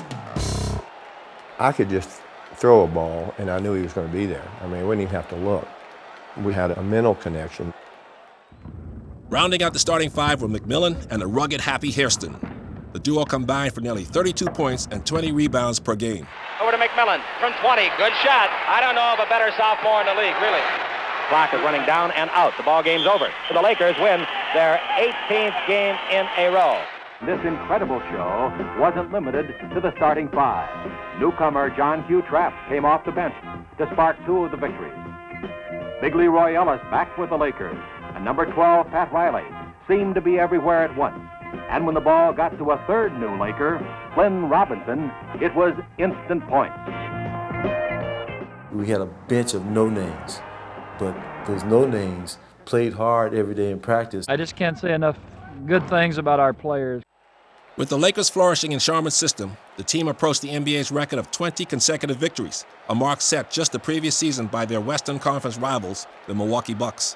I could just throw a ball, and I knew he was going to be there. I mean, I wouldn't even have to look. We had a mental connection. Rounding out the starting five were McMillan and the rugged Happy Hairston. The duo combined for nearly 32 points and 20 rebounds per game. Over to McMillan from 20. Good shot. I don't know of a better sophomore in the league, really. Clock is running down and out. The ball game's over. The Lakers win their 18th game in a row. This incredible show wasn't limited to the starting five. Newcomer John Hugh Trapp came off the bench to spark 2 of the victories. Big Leroy Ellis back with the Lakers, and number 12, Pat Riley, seemed to be everywhere at once. And when the ball got to a third new Laker, Flynn Robinson, it was instant points. We had a bench of no-names, but those no-names played hard every day in practice. I just can't say enough good things about our players. With the Lakers flourishing in Sharman's system, the team approached the NBA's record of 20 consecutive victories, a mark set just the previous season by their Western Conference rivals, the Milwaukee Bucks.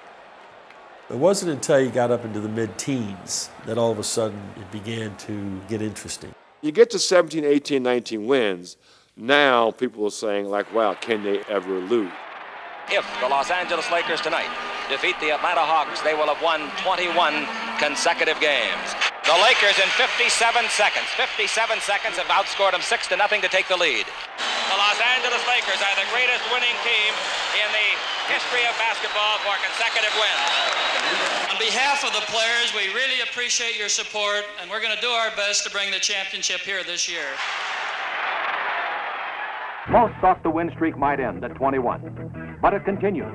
It wasn't until you got up into the mid-teens that all of a sudden it began to get interesting. You get to 17, 18, 19 wins, now people are saying, like, wow, can they ever lose? If the Los Angeles Lakers tonight defeat the Atlanta Hawks, they will have won 21 consecutive games. The Lakers in 57 seconds have outscored them 6-0 to take the lead. The Los Angeles Lakers are the greatest winning team in the history of basketball for consecutive wins. On behalf of the players, we really appreciate your support, and we're going to do our best to bring the championship here this year. Most thought the win streak might end at 21, but it continued,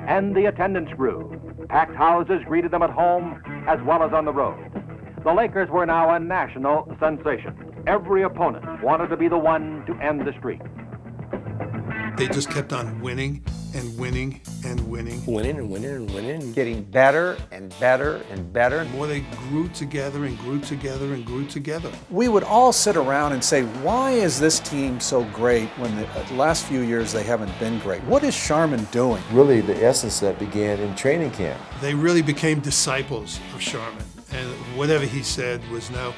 and the attendance grew. Packed houses greeted them at home as well as on the road. The Lakers were now a national sensation. Every opponent wanted to be the one to end the streak. They just kept on winning and winning and winning. Winning and winning and winning. Getting better and better and better. The more they grew together and grew together and grew together. We would all sit around and say, why is this team so great when the last few years they haven't been great? What is Sharman doing? Really, the essence that began in training camp. They really became disciples of Sharman, and whatever he said was now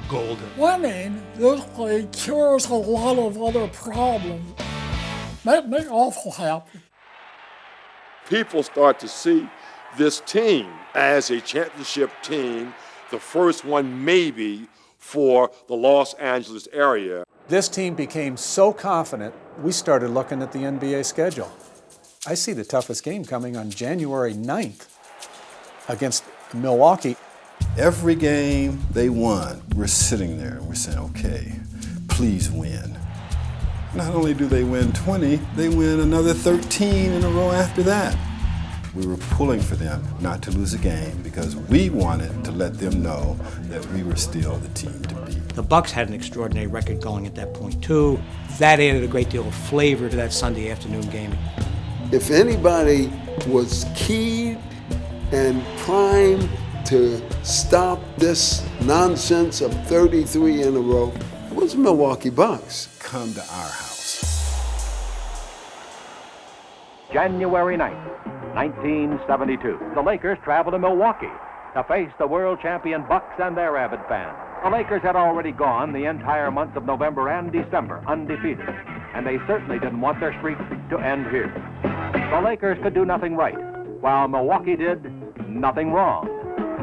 golden. Winning this league cures a lot of other problems. Make me awful happy. People start to see this team as a championship team, the first one maybe for the Los Angeles area. This team became so confident, we started looking at the NBA schedule. I see the toughest game coming on January 9th against Milwaukee. Every game they won, we're sitting there and we're saying, okay, please win. Not only do they win 20, they win another 13 in a row after that. We were pulling for them not to lose a game because we wanted to let them know that we were still the team to beat. The Bucks had an extraordinary record going at that point too. That added a great deal of flavor to that Sunday afternoon game. If anybody was keyed and primed to stop this nonsense of 33 in a row, it was the Milwaukee Bucks. Come to our house. January 9th, 1972. The Lakers travel to Milwaukee to face the world champion Bucks and their avid fans. The Lakers had already gone the entire months of November and December undefeated, and they certainly didn't want their streak to end here. The Lakers could do nothing right, while Milwaukee did nothing wrong.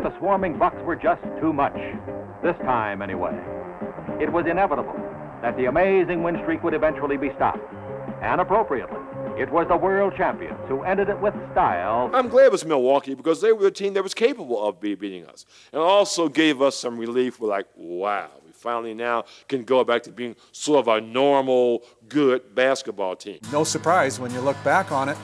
The swarming Bucks were just too much, this time anyway. It was inevitable that the amazing win streak would eventually be stopped, and appropriately, it was the world champions who ended it with style. I'm glad it was Milwaukee because they were the team that was capable of beating us. And also gave us some relief. We're like, wow, we finally now can go back to being sort of a normal, good basketball team. No surprise when you look back on it,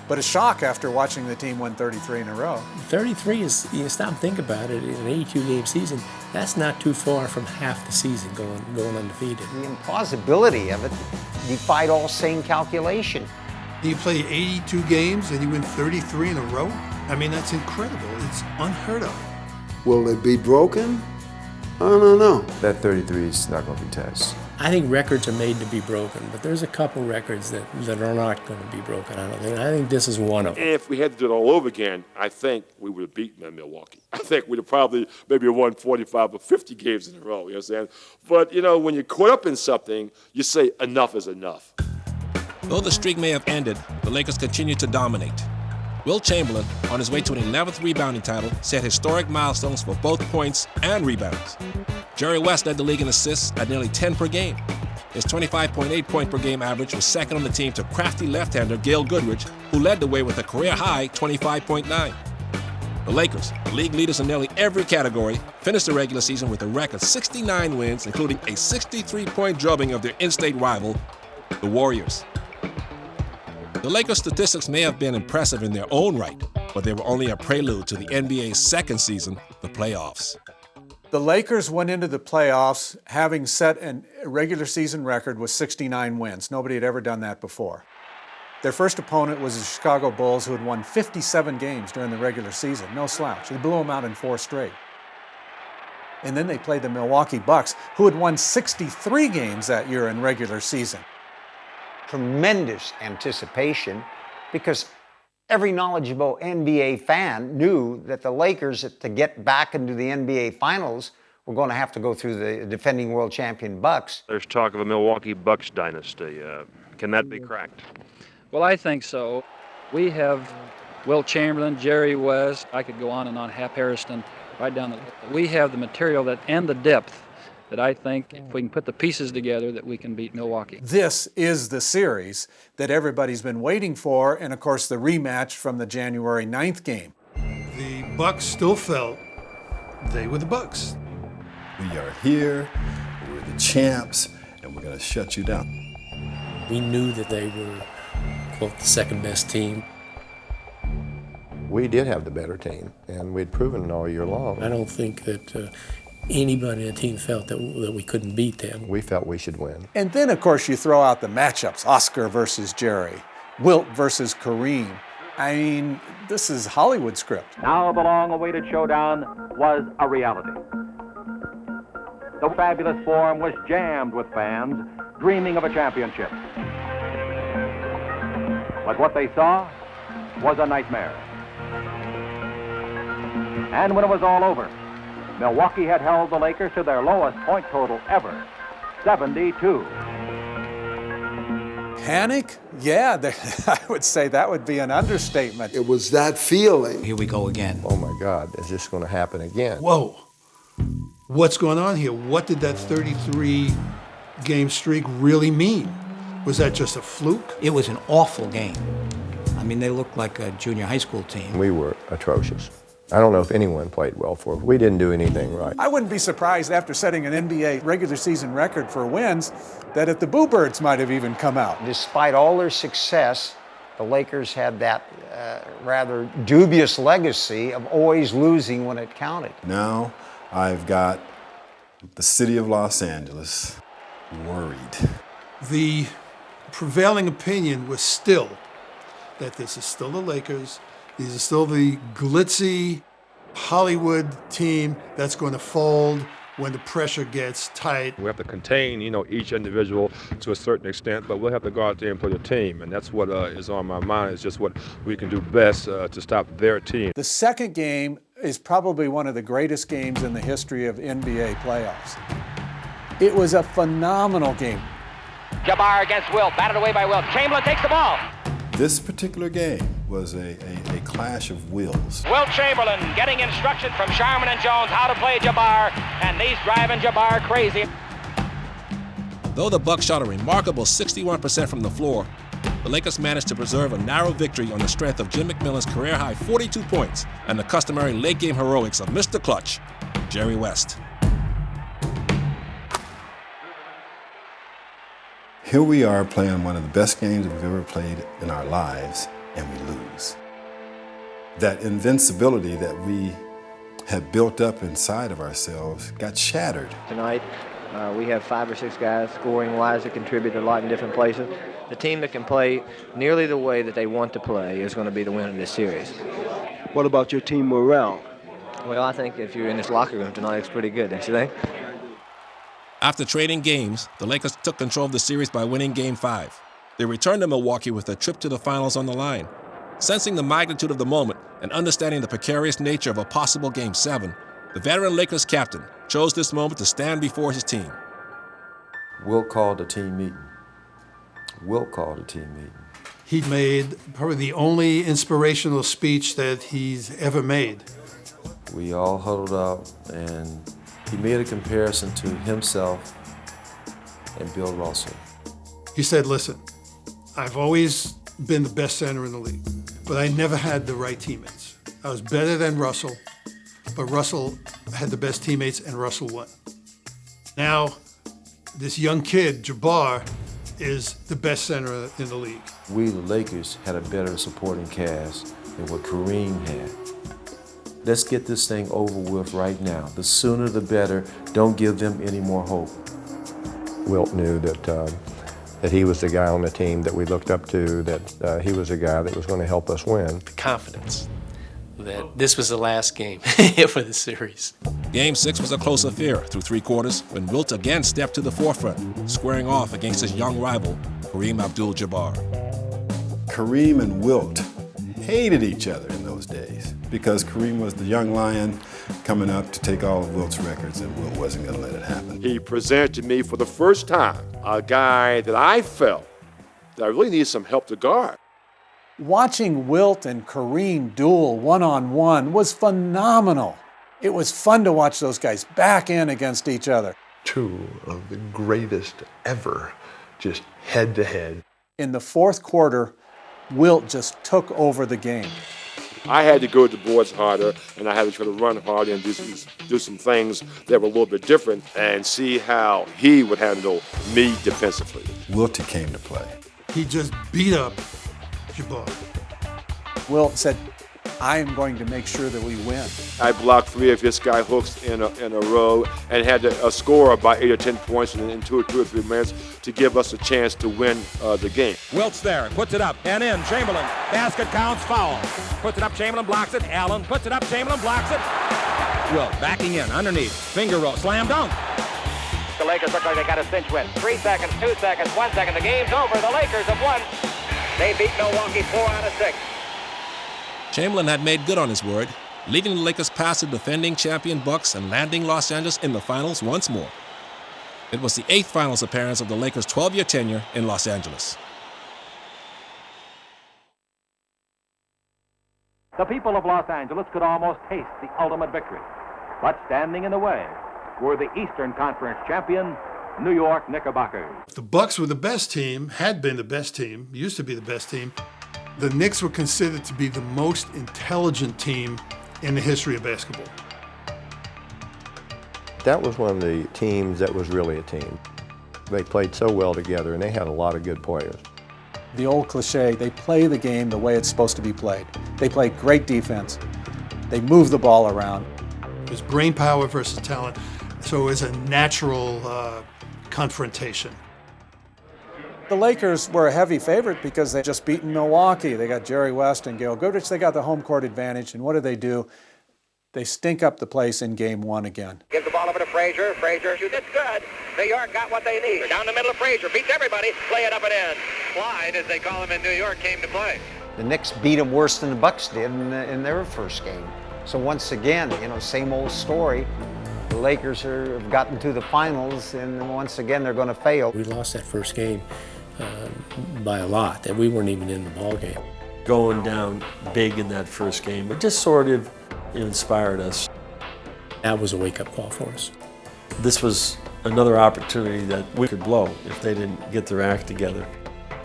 but a shock after watching the team win 33 in a row. 33 is, you stop and think about it, in an 82-game season, that's not too far from half the season going undefeated. The implausibility of it defied all sane calculation. You play 82 games and you win 33 in a row? I mean, that's incredible. It's unheard of. Will it be broken? I don't know. That 33 is not going to be touched. I think records are made to be broken, but there's a couple records that are not going to be broken. I think this is one of them. And if we had to do it all over again, I think we would have beaten Milwaukee. I think we'd have probably maybe won 45 or 50 games in a row, you understand? But, you know, when you're caught up in something, you say enough is enough. Though the streak may have ended, the Lakers continued to dominate. Wilt Chamberlain, on his way to an 11th rebounding title, set historic milestones for both points and rebounds. Jerry West led the league in assists at nearly 10 per game. His 25.8 point per game average was second on the team to crafty left-hander Gail Goodrich, who led the way with a career-high 25.9. The Lakers, league leaders in nearly every category, finished the regular season with a record 69 wins, including a 63-point drubbing of their in-state rival, the Warriors. The Lakers' statistics may have been impressive in their own right, but they were only a prelude to the NBA's second season, the playoffs. The Lakers went into the playoffs having set a regular season record with 69 wins. Nobody had ever done that before. Their first opponent was the Chicago Bulls, who had won 57 games during the regular season. No slouch. They blew them out in 4 straight. And then they played the Milwaukee Bucks, who had won 63 games that year in regular season. Tremendous anticipation because every knowledgeable NBA fan knew that the Lakers, to get back into the NBA Finals, were going to have to go through the defending world champion Bucks. There's talk of a Milwaukee Bucks dynasty. Can that be cracked? Well, I think so. We have Wilt Chamberlain, Jerry West, I could go on and on, Hap Hairston, right down the list. We have the material and the depth that I think, if we can put the pieces together, that we can beat Milwaukee. This is the series that everybody's been waiting for, and of course the rematch from the January 9th game. The Bucks still felt they were the Bucks. We are here, we're the champs, and we're going to shut you down. We knew that they were, quote, the second best team. We did have the better team, and we'd proven it all year long. I don't think that anybody in the team felt that we couldn't beat them. We felt we should win. And then, of course, you throw out the matchups, Oscar versus Jerry, Wilt versus Kareem. I mean, this is Hollywood script. Now the long-awaited showdown was a reality. The fabulous forum was jammed with fans dreaming of a championship. But what they saw was a nightmare. And when it was all over, Milwaukee had held the Lakers to their lowest point total ever, 72. Panic? Yeah, I would say that would be an understatement. It was that feeling. Here we go again. Oh my God, is this going to happen again? Whoa. What's going on here? What did that 33-game streak really mean? Was that just a fluke? It was an awful game. I mean, they looked like a junior high school team. We were atrocious. I don't know if anyone played well for us. We didn't do anything right. I wouldn't be surprised after setting an NBA regular season record for wins that if the Boo Birds might have even come out. Despite all their success, the Lakers had that rather dubious legacy of always losing when it counted. Now I've got the city of Los Angeles worried. The prevailing opinion was still that this is still the Lakers. These are still the glitzy Hollywood team that's going to fold when the pressure gets tight. We have to contain, each individual to a certain extent, but we'll have to go out there and play the team, and that's what is on my mind, is just what we can do best to stop their team. The second game is probably one of the greatest games in the history of NBA playoffs. It was a phenomenal game. Jabbar against Wilt, batted away by Wilt. Chamberlain takes the ball. This particular game was a clash of wills. Wilt Chamberlain getting instruction from Sharman and Jones how to play Jabbar, and these driving Jabbar crazy. Though the Bucks shot a remarkable 61% from the floor, the Lakers managed to preserve a narrow victory on the strength of Jim McMillan's career-high 42 points and the customary late-game heroics of Mr. Clutch, Jerry West. Here we are playing one of the best games we've ever played in our lives, and we lose. That invincibility that we had built up inside of ourselves got shattered. Tonight, we have 5 or 6 guys scoring-wise that contribute a lot in different places. The team that can play nearly the way that they want to play is going to be the winner of this series. What about your team morale? Well, I think if you're in this locker room tonight, it's pretty good, don't you think? After trading games, the Lakers took control of the series by winning Game 5. They returned to Milwaukee with a trip to the finals on the line. Sensing the magnitude of the moment and understanding the precarious nature of a possible Game 7, the veteran Lakers captain chose this moment to stand before his team. Wilt called a team meeting. Wilt called a team meeting. He made probably the only inspirational speech that he's ever made. We all huddled up, and he made a comparison to himself and Bill Russell. He said, listen, I've always been the best center in the league, but I never had the right teammates. I was better than Russell, but Russell had the best teammates and Russell won. Now, this young kid, Jabbar, is the best center in the league. We, the Lakers, had a better supporting cast than what Kareem had. Let's get this thing over with right now. The sooner the better. Don't give them any more hope. Wilt knew that he was the guy on the team that we looked up to, that he was the guy that was going to help us win. Confidence that this was the last game for the series. Game 6 was a close affair through 3 quarters when Wilt again stepped to the forefront, squaring off against his young rival, Kareem Abdul-Jabbar. Kareem and Wilt hated each other in those days because Kareem was the young lion coming up to take all of Wilt's records, and Wilt wasn't going to let it happen. He presented to me for the first time a guy that I felt that I really needed some help to guard. Watching Wilt and Kareem duel one-on-one was phenomenal. It was fun to watch those guys back in against each other. 2 of the greatest ever, just head-to-head. In the 4th quarter, Wilt just took over the game. I had to go to the boards harder, and I had to try to run harder and do some things that were a little bit different and see how he would handle me defensively. Wiltie came to play. He just beat up Jabbar. Wilt said, I am going to make sure that we win. I blocked 3 of his sky hooks in a row and had a score of about 8 or 10 points in 2 or 3 minutes to give us a chance to win the game. Wilt's there, puts it up and in. Chamberlain, basket counts, foul. Puts it up, Chamberlain blocks it. Allen puts it up, Chamberlain blocks it. Wilt backing in, underneath, finger roll, slam dunk. The Lakers look like they got a cinch win. 3 seconds, 2 seconds, 1 second. The game's over. The Lakers have won. They beat Milwaukee 4 out of 6. Chamberlain had made good on his word, leading the Lakers past the defending champion Bucks and landing Los Angeles in the finals once more. It was the 8th finals appearance of the Lakers' 12-year tenure in Los Angeles. The people of Los Angeles could almost taste the ultimate victory. But standing in the way were the Eastern Conference champion, New York Knickerbockers. The Bucks were the best team, had been the best team, used to be the best team. The Knicks were considered to be the most intelligent team in the history of basketball. That was one of the teams that was really a team. They played so well together, and they had a lot of good players. The old cliche, they play the game the way it's supposed to be played. They play great defense. They move the ball around. It was brain power versus talent, so it was a natural confrontation. The Lakers were a heavy favorite because they just beaten Milwaukee. They got Jerry West and Gail Goodrich. They got the home court advantage, and what do? They stink up the place in Game 1 again. Gives the ball over to Frazier. Frazier shoots it good. New York got what they need. Down the middle of Frazier. Beats everybody. Play it up and in. Clyde, as they call him in New York, came to play. The Knicks beat them worse than the Bucks did in their first game. So once again, same old story. The Lakers have gotten to the finals, and once again, they're going to fail. We lost that first game by a lot, that we weren't even in the ball game. Going down big in that first game, it just sort of inspired us. That was a wake-up call for us. This was another opportunity that we could blow if they didn't get their act together.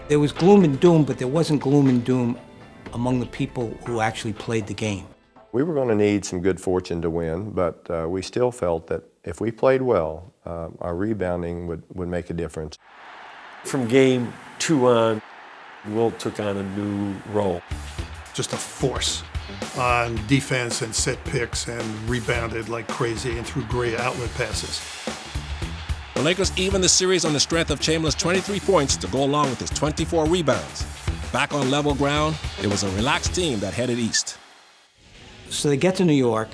There was gloom and doom, but there wasn't gloom and doom among the people who actually played the game. We were going to need some good fortune to win, but we still felt that if we played well, our rebounding would make a difference. From game 2 on, Wilt took on a new role. Just a force on defense and set picks, and rebounded like crazy and threw great outlet passes. The Lakers evened the series on the strength of Chamberlain's 23 points to go along with his 24 rebounds. Back on level ground, it was a relaxed team that headed east. So they get to New York.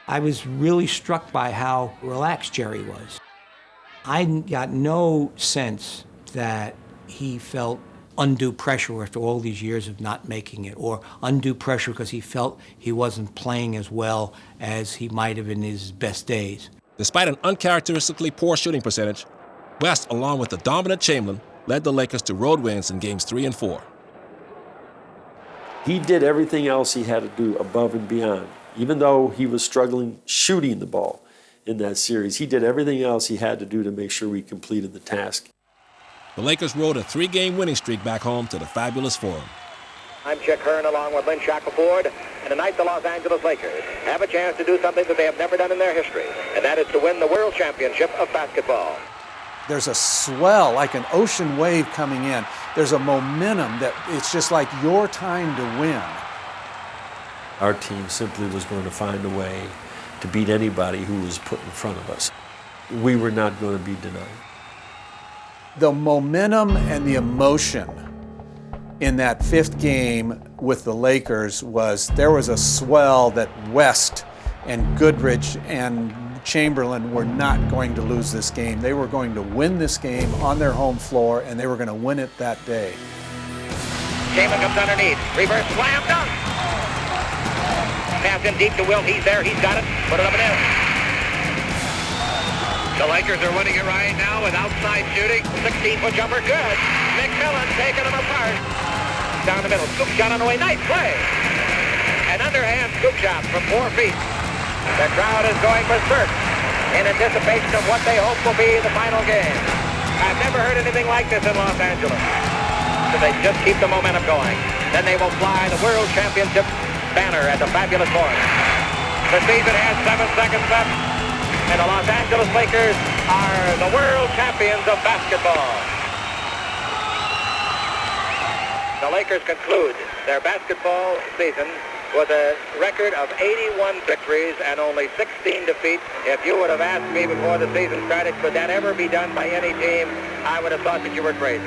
I was really struck by how relaxed Jerry was. I got no sense that he felt undue pressure after all these years of not making it, or undue pressure because he felt he wasn't playing as well as he might have in his best days. Despite an uncharacteristically poor shooting percentage, West, along with the dominant Chamberlain, led the Lakers to road wins in games 3 and 4. He did everything else he had to do above and beyond. Even though he was struggling shooting the ball in that series, he did everything else he had to do to make sure we completed the task. The Lakers rode a 3-game winning streak back home to the fabulous Forum. I'm Chick Hearn along with Lynn Shackelford, and tonight the Los Angeles Lakers have a chance to do something that they have never done in their history, and that is to win the World Championship of basketball. There's a swell, like an ocean wave coming in. There's a momentum that it's just like your time to win. Our team simply was going to find a way to beat anybody who was put in front of us. We were not going to be denied. The momentum and the emotion in that 5th game with the Lakers there was a swell that West and Goodrich and Chamberlain were not going to lose this game. They were going to win this game on their home floor, and they were going to win it that day. Chamberlain comes underneath. Reverse slam dunk. Pass in deep to Wilt. He's there. He's got it. Put it up and in. The Lakers are winning it right now with outside shooting. 16-foot jumper. Good. McMillan taking them apart. Down the middle. Scoop shot on the way. Nice play. An underhand scoop shot from 4 feet. The crowd is going berserk in anticipation of what they hope will be the final game. I've never heard anything like this in Los Angeles. So they just keep the momentum going. Then they will fly the World Championship banner at the fabulous Forum. The season has 7 seconds left, and the Los Angeles Lakers are the world champions of basketball. The Lakers conclude their basketball season with a record of 81 victories and only 16 defeats. If you would have asked me before the season started, could that ever be done by any team, I would have thought that you were crazy.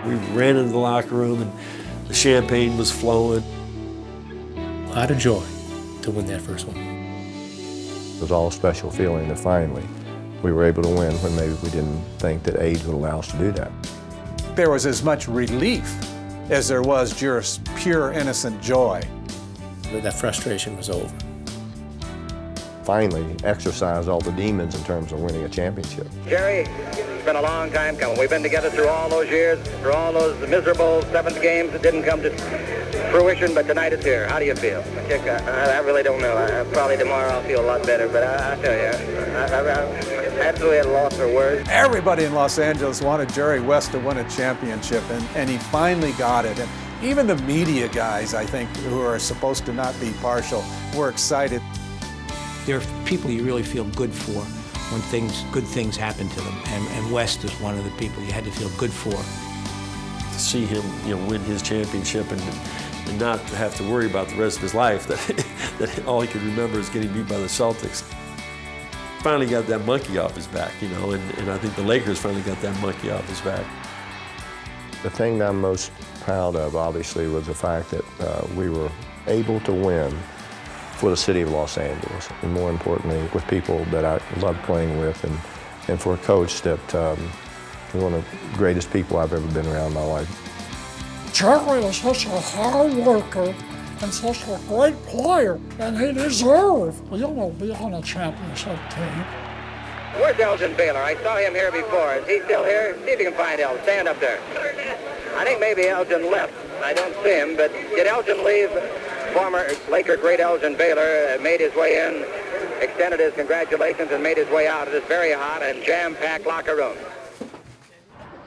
We ran into the locker room and the champagne was flowing. A lot of joy to win that first one. It was all a special feeling that finally we were able to win when maybe we didn't think that age would allow us to do that. There was as much relief as there was just pure innocent joy. That frustration was over. Finally exercise all the demons in terms of winning a championship. Jerry, it's been a long time coming. We've been together through all those years, through all those miserable 7th games that didn't come to fruition, but tonight it's here. How do you feel? I really don't know. Probably tomorrow I'll feel a lot better, but I tell you, I'm absolutely at a loss for words. Everybody in Los Angeles wanted Jerry West to win a championship, and he finally got it. And even the media guys, I think, who are supposed to not be partial, were excited. There are people you really feel good for when good things happen to them, and West is one of the people you had to feel good for. To see him, win his championship and not have to worry about the rest of his life, that all he could remember is getting beat by the Celtics. Finally got that monkey off his back, and I think the Lakers finally got that monkey off his back. The thing that I'm most proud of, obviously, was the fact that we were able to win for the city of Los Angeles, and more importantly, with people that I love playing with, and for a coach that is one of the greatest people I've ever been around in my life. Jerry is such a hard worker and such a great player, and he deserved, be on a championship team. Where's Elgin Baylor? I saw him here before. Is he still here? See if you can find Elgin. Stand up there. I think maybe Elgin left. I don't see him, but did Elgin leave? Former Laker great Elgin Baylor made his way in, extended his congratulations, and made his way out of this very hot and jam-packed locker room.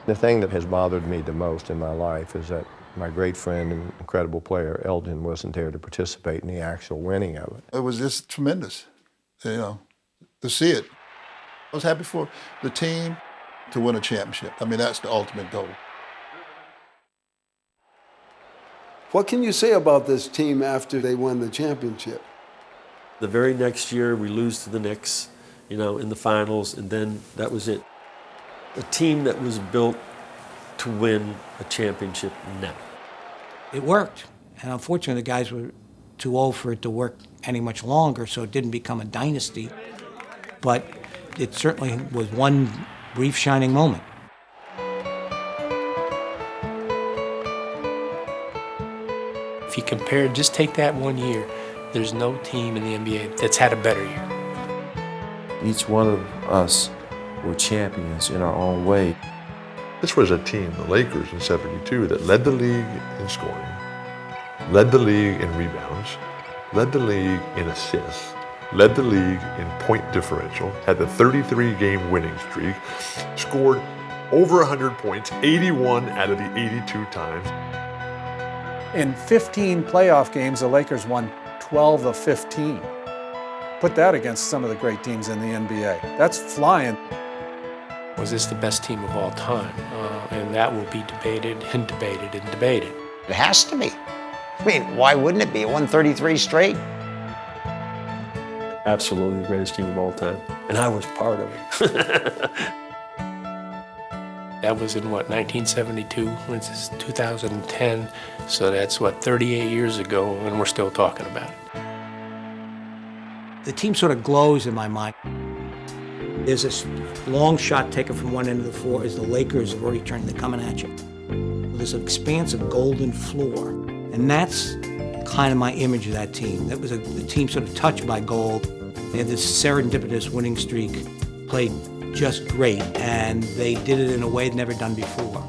The thing that has bothered me the most in my life is that my great friend and incredible player, Elgin, wasn't there to participate in the actual winning of it. It was just tremendous, to see it. I was happy for the team to win a championship. I mean, that's the ultimate goal. What can you say about this team after they won the championship? The very next year, we lose to the Knicks, in the finals, and then that was it. A team that was built to win a championship now. It worked, and unfortunately the guys were too old for it to work any much longer, so it didn't become a dynasty. But it certainly was one brief shining moment. If you compare, just take that 1 year, there's no team in the NBA that's had a better year. Each one of us were champions in our own way. This was a team, the Lakers in '72, that led the league in scoring, led the league in rebounds, led the league in assists, led the league in point differential, had the 33-game winning streak, scored over 100 points 81 out of the 82 times. In 15 playoff games, the Lakers won 12 of 15. Put that against some of the great teams in the NBA. That's flying. Was this the best team of all time? And that will be debated and debated and debated. It has to be. I mean, why wouldn't it be? It won 33 straight. Absolutely the greatest team of all time. And I was part of it. That was in, 1972? This is 2010, so that's, 38 years ago, and we're still talking about it. The team sort of glows in my mind. There's this long shot taken from one end of the floor as the Lakers have already turned, they're coming at you. There's an expansive golden floor, and that's kind of my image of that team. That was a team sort of touched by gold. They had this serendipitous winning streak, played just great, and they did it in a way they'd never done before.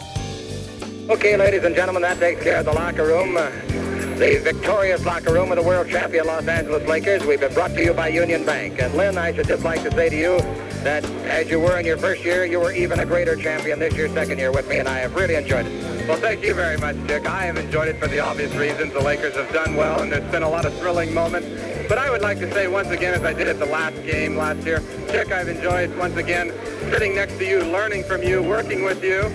Okay, ladies and gentlemen, that takes care of the locker room. The victorious locker room of the world champion Los Angeles Lakers. We've been brought to you by Union Bank. And Lynn, I should just like to say to you that as you were in your first year, you were even a greater champion this year, second year with me, and I have really enjoyed it. Well, thank you very much, Chick. I have enjoyed it for the obvious reasons. The Lakers have done well, and there's been a lot of thrilling moments. But I would like to say once again, as I did at the last game last year, Chick, I've enjoyed once again sitting next to you, learning from you, working with you.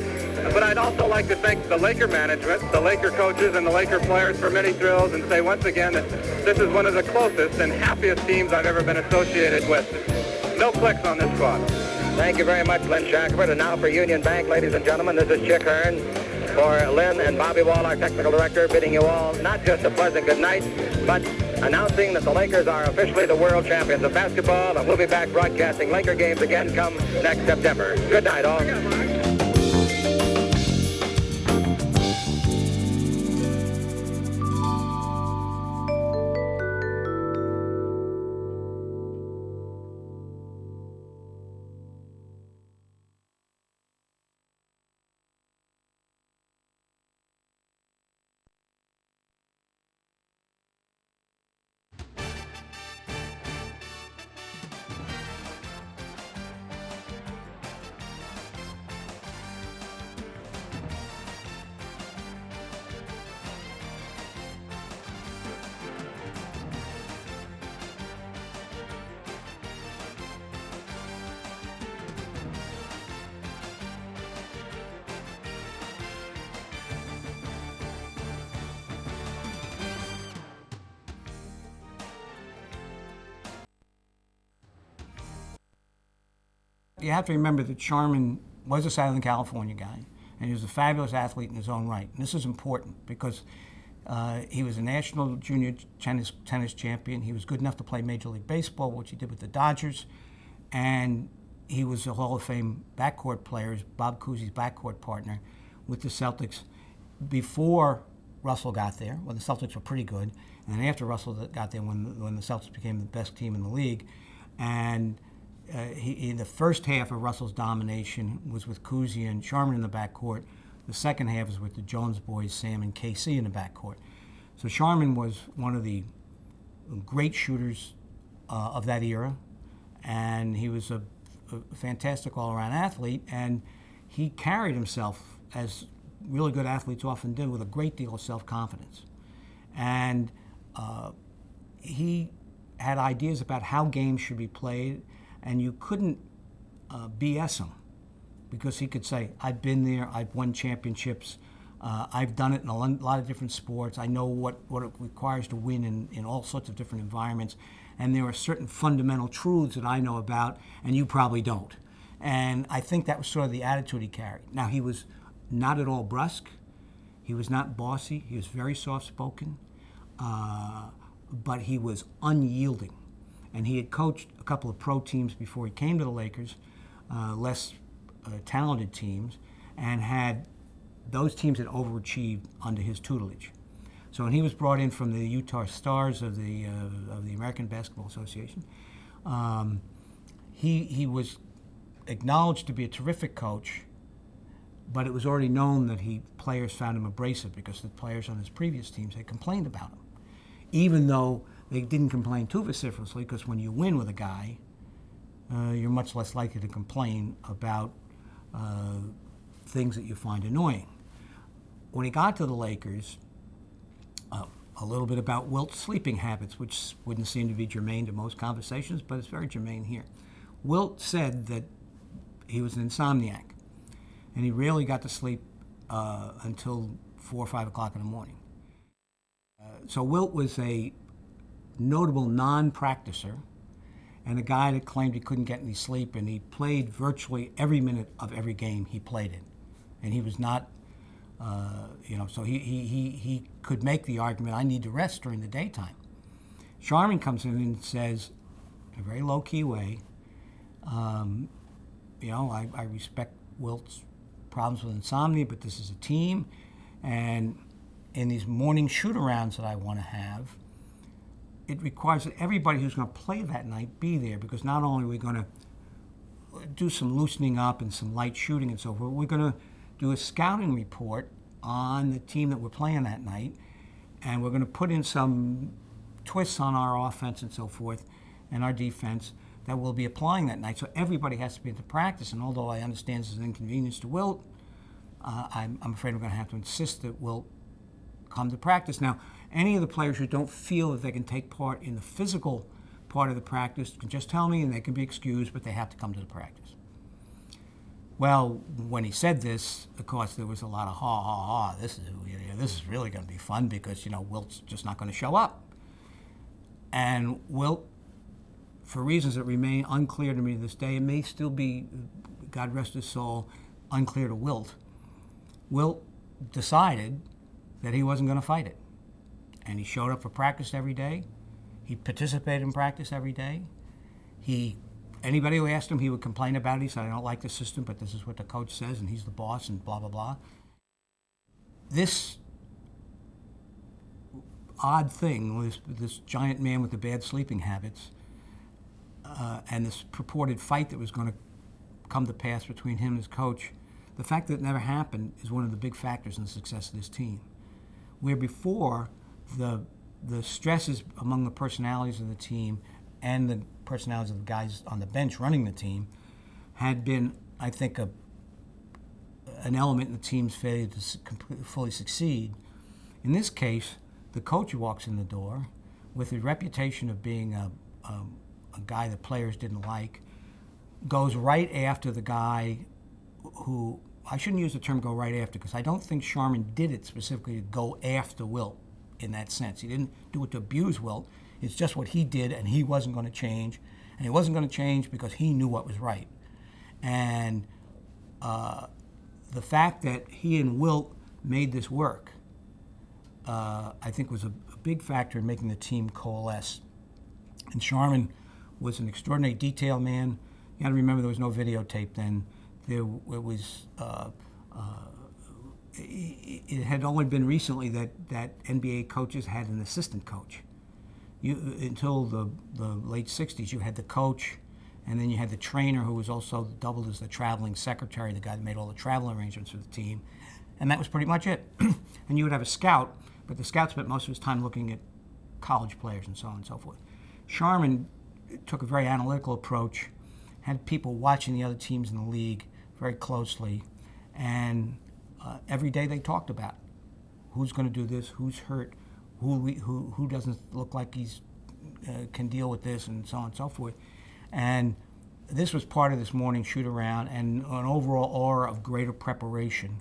But I'd also like to thank the Laker management, the Laker coaches, and the Laker players for many thrills, and say once again that this is one of the closest and happiest teams I've ever been associated with. No clicks on this squad. Thank you very much, Lynn Shackelford. And now for Union Bank, ladies and gentlemen, this is Chick Hearn. For Lynn and Bobby Wall, our technical director, bidding you all not just a pleasant good night, but announcing that the Lakers are officially the world champions of basketball, and we'll be back broadcasting Laker games again come next September. Good night, all. You have to remember that Charmin was a Southern California guy, and he was a fabulous athlete in his own right. And this is important because He was a national junior tennis champion. He was good enough to play Major League Baseball, which he did with the Dodgers. And he was a Hall of Fame backcourt player, Bob Cousy's backcourt partner with the Celtics before Russell got there, when the Celtics were pretty good, and then after Russell got there, when the Celtics became the best team in the league. And in the first half of Russell's domination was with Cousy and Sharman in the backcourt. The second half is with the Jones boys, Sam and KC, in the backcourt. So Sharman was one of the great shooters of that era, and he was a fantastic all-around athlete, and he carried himself as really good athletes often do, with a great deal of self-confidence. And he had ideas about how games should be played, and you couldn't BS him, because he could say, I've been there, I've won championships, I've done it in a lot of different sports, I know what it requires to win in all sorts of different environments, and there are certain fundamental truths that I know about, and you probably don't. And I think that was sort of the attitude he carried. Now, he was not at all brusque, he was not bossy, he was very soft-spoken, but he was unyielding. And he had coached a couple of pro teams before he came to the Lakers, less talented teams, and had those teams had overachieved under his tutelage. So when he was brought in from the Utah Stars of the American Basketball Association, he was acknowledged to be a terrific coach, but it was already known that players found him abrasive because the players on his previous teams had complained about him, even though they didn't complain too vociferously, because when you win with a guy, you're much less likely to complain about things that you find annoying. When he got to the Lakers, a little bit about Wilt's sleeping habits, which wouldn't seem to be germane to most conversations, but it's very germane here. Wilt said that he was an insomniac, and he rarely got to sleep until 4 or 5 o'clock in the morning. So Wilt was a notable non-practicer and a guy that claimed he couldn't get any sleep, and he played virtually every minute of every game he played in. And he was not, so he could make the argument, I need to rest during the daytime. Sharman comes in and says, in a very low-key way, I respect Wilt's problems with insomnia, but this is a team, and in these morning shoot-arounds that I want to have, it requires that everybody who's going to play that night be there, because not only are we going to do some loosening up and some light shooting and so forth, we're going to do a scouting report on the team that we're playing that night, and we're going to put in some twists on our offense and so forth and our defense that we'll be applying that night. So everybody has to be at the practice, and although I understand this is an inconvenience to Wilt, I'm afraid we're going to have to insist that Wilt come to practice. Now, any of the players who don't feel that they can take part in the physical part of the practice can just tell me, and they can be excused, but they have to come to the practice. Well, when he said this, of course, there was a lot of ha. This is really going to be fun, because Wilt's just not going to show up. And Wilt, for reasons that remain unclear to me to this day, it may still be, God rest his soul, unclear to Wilt. Wilt decided that he wasn't going to fight it. And he showed up for practice every day. He participated in practice every day. Anybody who asked him, he would complain about it. He said, I don't like the system, but this is what the coach says, and he's the boss, and blah, blah, blah. This odd thing, this giant man with the bad sleeping habits, and this purported fight that was going to come to pass between him and his coach, the fact that it never happened is one of the big factors in the success of this team. Where before, the stresses among the personalities of the team and the personalities of the guys on the bench running the team had been, I think, an element in the team's failure to fully succeed. In this case, the coach walks in the door with the reputation of being a guy that players didn't like, goes right after the guy who, I shouldn't use the term go right after, because I don't think Sharman did it specifically to go after Wilt in that sense. He didn't do it to abuse Wilt. It's just what he did, and he wasn't going to change. And he wasn't going to change because he knew what was right. And the fact that he and Wilt made this work I think was a big factor in making the team coalesce. And Sharman was an extraordinary detail man. You got to remember there was no videotape then. It had only been recently that NBA coaches had an assistant coach. Until the late 60s, you had the coach, and then you had the trainer who was also doubled as the traveling secretary, the guy that made all the travel arrangements for the team. And that was pretty much it. And you would have a scout, but the scout spent most of his time looking at college players and so on and so forth. Sharman took a very analytical approach, had people watching the other teams in the league very closely, and every day they talked about who's going to do this, who's hurt, who doesn't look like he's can deal with this, and so on and so forth. And this was part of this morning shoot-around and an overall aura of greater preparation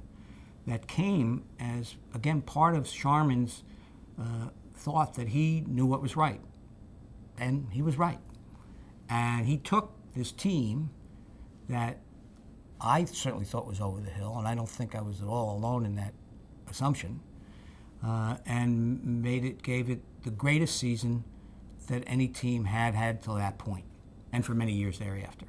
that came as, again, part of Sharman's thought that he knew what was right. And he was right. And he took this team that I certainly thought was over the hill, and I don't think I was at all alone in that assumption, and gave it the greatest season that any team had till that point, and for many years thereafter.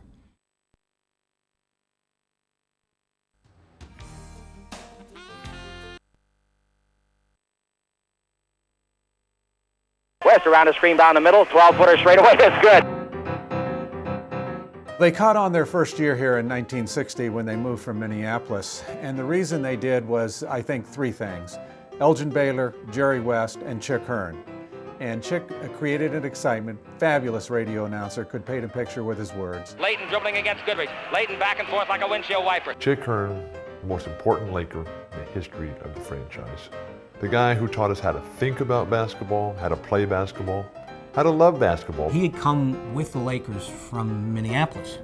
West around a screen down the middle, 12-footer straight away, it's good. They caught on their first year here in 1960 when they moved from Minneapolis, and the reason they did was, I think, three things. Elgin Baylor, Jerry West, and Chick Hearn. And Chick created an excitement. Fabulous radio announcer, could paint a picture with his words. Layton dribbling against Goodrich. Layton back and forth like a windshield wiper. Chick Hearn, the most important Laker in the history of the franchise. The guy who taught us how to think about basketball, how to play basketball, how to love basketball. He had come with the Lakers from Minneapolis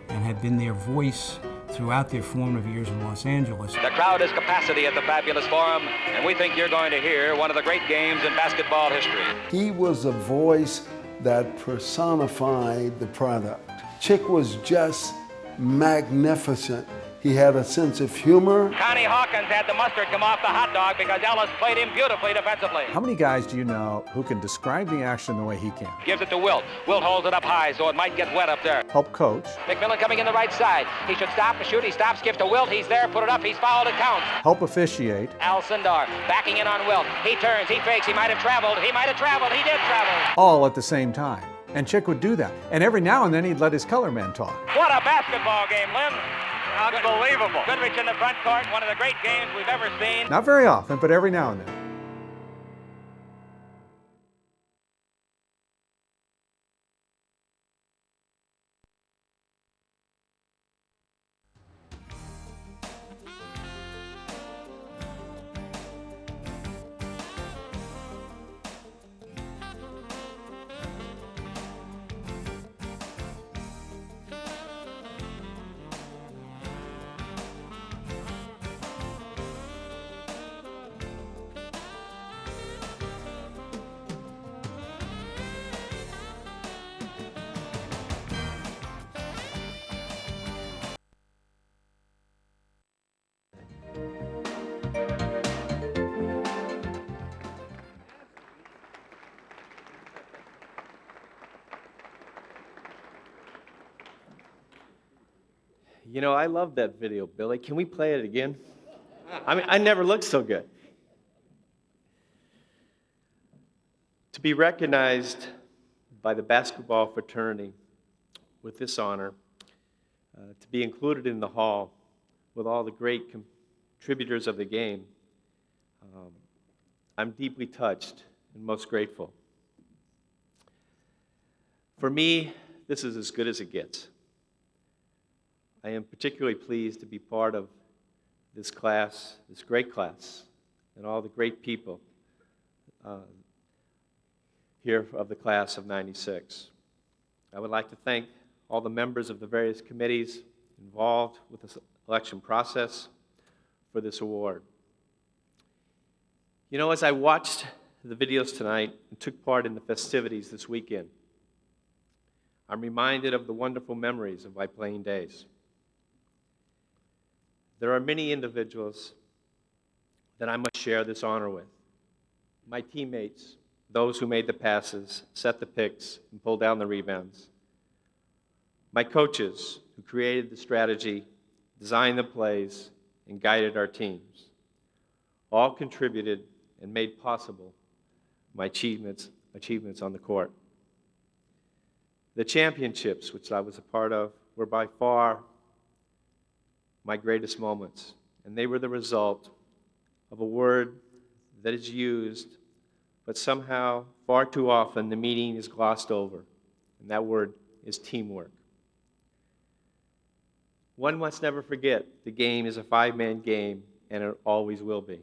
and had been their voice throughout their formative years in Los Angeles. The crowd is capacity at the fabulous Forum, and we think you're going to hear one of the great games in basketball history. He was a voice that personified the product. Chick was just magnificent. He had a sense of humor. Connie Hawkins had the mustard come off the hot dog because Ellis played him beautifully defensively. How many guys do you know who can describe the action the way he can? Gives it to Wilt. Wilt holds it up high so it might get wet up there. Help coach. McMillan coming in the right side. He should stop and shoot. He stops, gives to Wilt. He's there, put it up. He's fouled, it counts. Help officiate. Al Sindar backing in on Wilt. He turns, he fakes, he might have traveled. He might have traveled. He did travel. All at the same time. And Chick would do that. And every now and then he'd let his color men talk. What a basketball game, Lynn. Unbelievable. Goodrich in the front court, one of the great games we've ever seen. Not very often, but every now and then. You know, I love that video, Billy. Can we play it again? I mean, I never looked so good. To be recognized by the basketball fraternity with this honor, to be included in the hall with all the great contributors of the game, I'm deeply touched and most grateful. For me, this is as good as it gets. I am particularly pleased to be part of this class, this great class, and all the great people here of the class of '96. I would like to thank all the members of the various committees involved with the election process for this award. You know, as I watched the videos tonight and took part in the festivities this weekend, I'm reminded of the wonderful memories of my playing days. There are many individuals that I must share this honor with. my teammates, those who made the passes, set the picks, and pulled down the rebounds. My coaches, who created the strategy, designed the plays, and guided our teams, all contributed and made possible my achievements on the court. The championships, which I was a part of, were by far my greatest moments, and they were the result of a word that is used, but somehow, far too often, the meaning is glossed over, and that word is teamwork. One must never forget the game is a five-man game, and it always will be.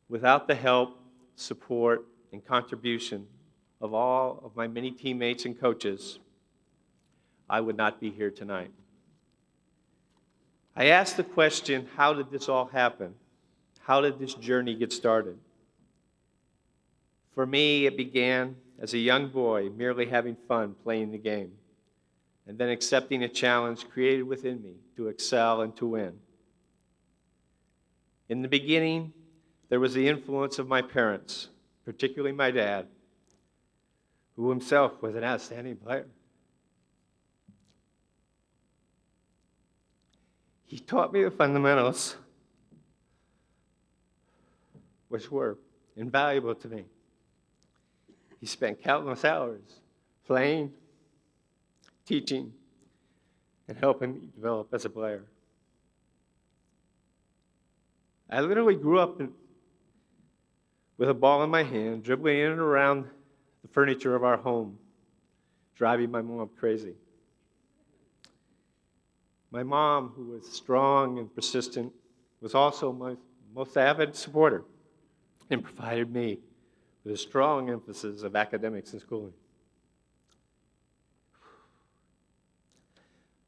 Without the help, support, and contribution of all of my many teammates and coaches, I would not be here tonight. I asked the question, how did this all happen? How did this journey get started? For me, it began as a young boy merely having fun playing the game, and then accepting a challenge created within me to excel and to win. In the beginning, there was the influence of my parents, particularly my dad, who himself was an outstanding player. He taught me the fundamentals, which were invaluable to me. He spent countless hours playing, teaching, and helping me develop as a player. I literally grew up with a ball in my hand, dribbling in and around the furniture of our home, driving my mom crazy. My mom, who was strong and persistent, was also my most avid supporter and provided me with a strong emphasis of academics and schooling.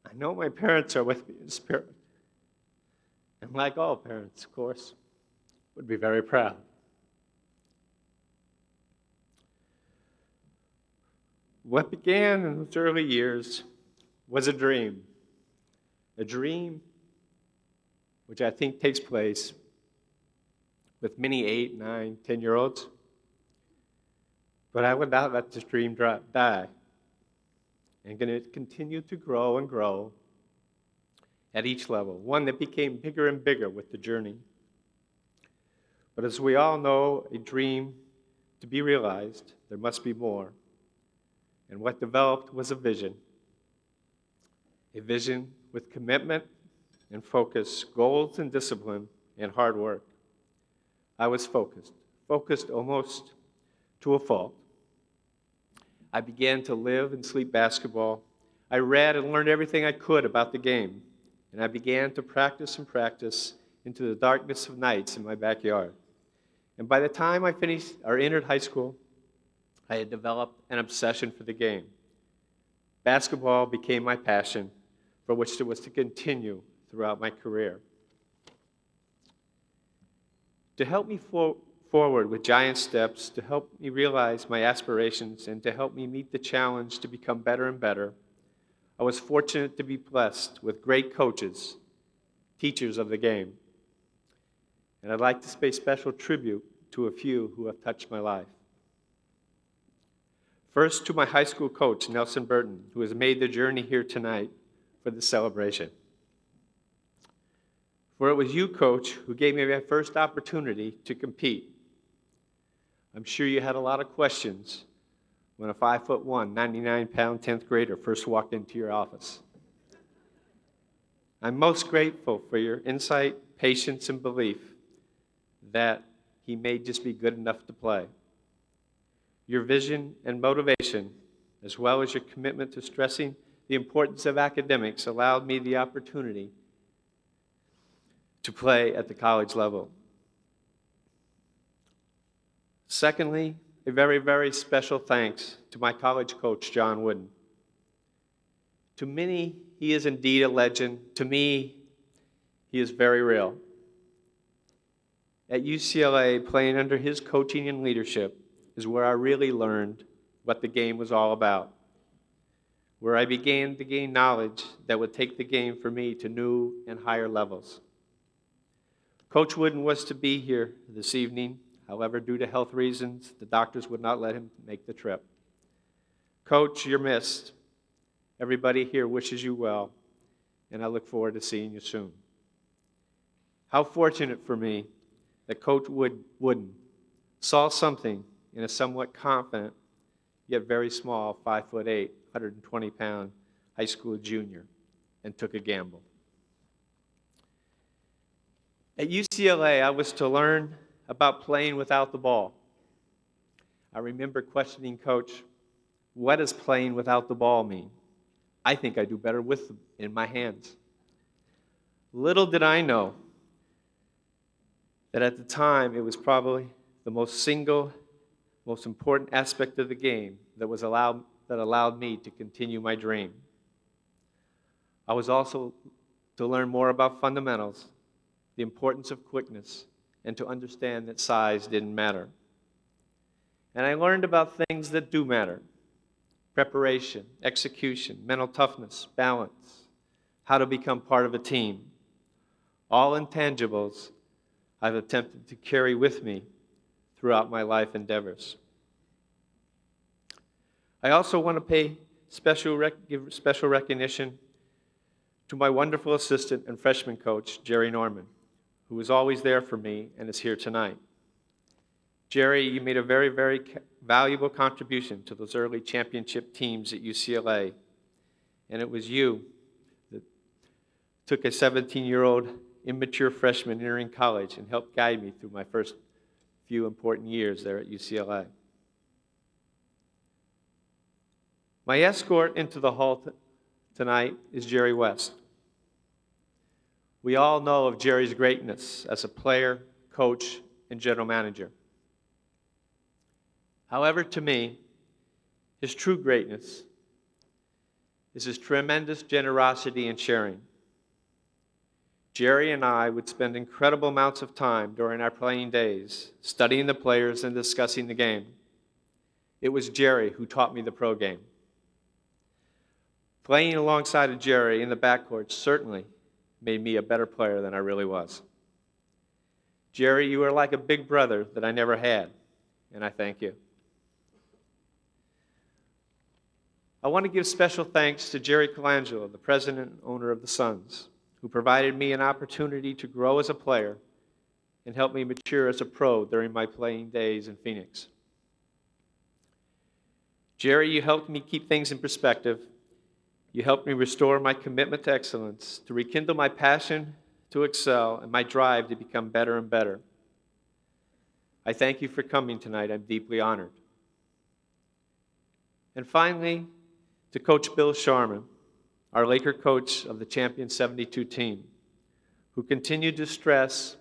I know my parents are with me in spirit, and like all parents, of course, would be very proud. What began in those early years was a dream which I think takes place with many 8, 9, 10-year-olds. But I would not let this dream die. And going to continue to grow and grow at each level, one that became bigger and bigger with the journey. But as we all know, a dream to be realized, there must be more. And what developed was a vision with commitment and focus, goals and discipline, and hard work. I was focused almost to a fault. I began to live and sleep basketball. I read and learned everything I could about the game, and I began to practice into the darkness of nights in my backyard. And by the time I finished or entered high school, I had developed an obsession for the game. Basketball became my passion, for which it was to continue throughout my career. To help me forward with giant steps, to help me realize my aspirations, and to help me meet the challenge to become better and better, I was fortunate to be blessed with great coaches, teachers of the game. And I'd like to pay special tribute to a few who have touched my life. First, to my high school coach, Nelson Burton, who has made the journey here tonight for the celebration. For it was you, Coach, who gave me my first opportunity to compete. I'm sure you had a lot of questions when a 5'1", 99-pound 10th grader first walked into your office. I'm most grateful for your insight, patience, and belief that he may just be good enough to play. Your vision and motivation, as well as your commitment to stressing the importance of academics, allowed me the opportunity to play at the college level. Secondly, a very, very special thanks to my college coach, John Wooden. To many, he is indeed a legend. To me, he is very real. At UCLA, playing under his coaching and leadership is where I really learned what the game was all about, where I began to gain knowledge that would take the game for me to new and higher levels. Coach Wooden was to be here this evening. However, due to health reasons, the doctors would not let him make the trip. Coach, you're missed. Everybody here wishes you well, and I look forward to seeing you soon. How fortunate for me that Coach Wooden saw something in a somewhat confident, yet very small, 5'8", 120-pound high school junior, and took a gamble. At UCLA, I was to learn about playing without the ball. I remember questioning Coach, what does playing without the ball mean? I think I do better with them in my hands. Little did I know that at the time it was probably the most important aspect of the game that allowed me to continue my dream. I was also to learn more about fundamentals, the importance of quickness, and to understand that size didn't matter. And I learned about things that do matter: preparation, execution, mental toughness, balance, how to become part of a team. All intangibles I've attempted to carry with me throughout my life endeavors. I also want to give special recognition to my wonderful assistant and freshman coach, Jerry Norman, who was always there for me and is here tonight. Jerry, you made a very, very valuable contribution to those early championship teams at UCLA, and it was you that took a 17-year-old immature freshman entering college and helped guide me through my first few important years there at UCLA. My escort into the hall tonight is Jerry West. We all know of Jerry's greatness as a player, coach, and general manager. However, to me, his true greatness is his tremendous generosity and sharing. Jerry and I would spend incredible amounts of time during our playing days studying the players and discussing the game. It was Jerry who taught me the pro game. Playing alongside of Jerry in the backcourt certainly made me a better player than I really was. Jerry, you are like a big brother that I never had, and I thank you. I want to give special thanks to Jerry Colangelo, the president and owner of the Suns, who provided me an opportunity to grow as a player and help me mature as a pro during my playing days in Phoenix. Jerry, you helped me keep things in perspective. You helped me restore my commitment to excellence, to rekindle my passion to excel and my drive to become better and better. I thank you for coming tonight. I'm deeply honored. And finally, to Coach Bill Sharman, our Laker coach of the champion 72 team, who continued to stress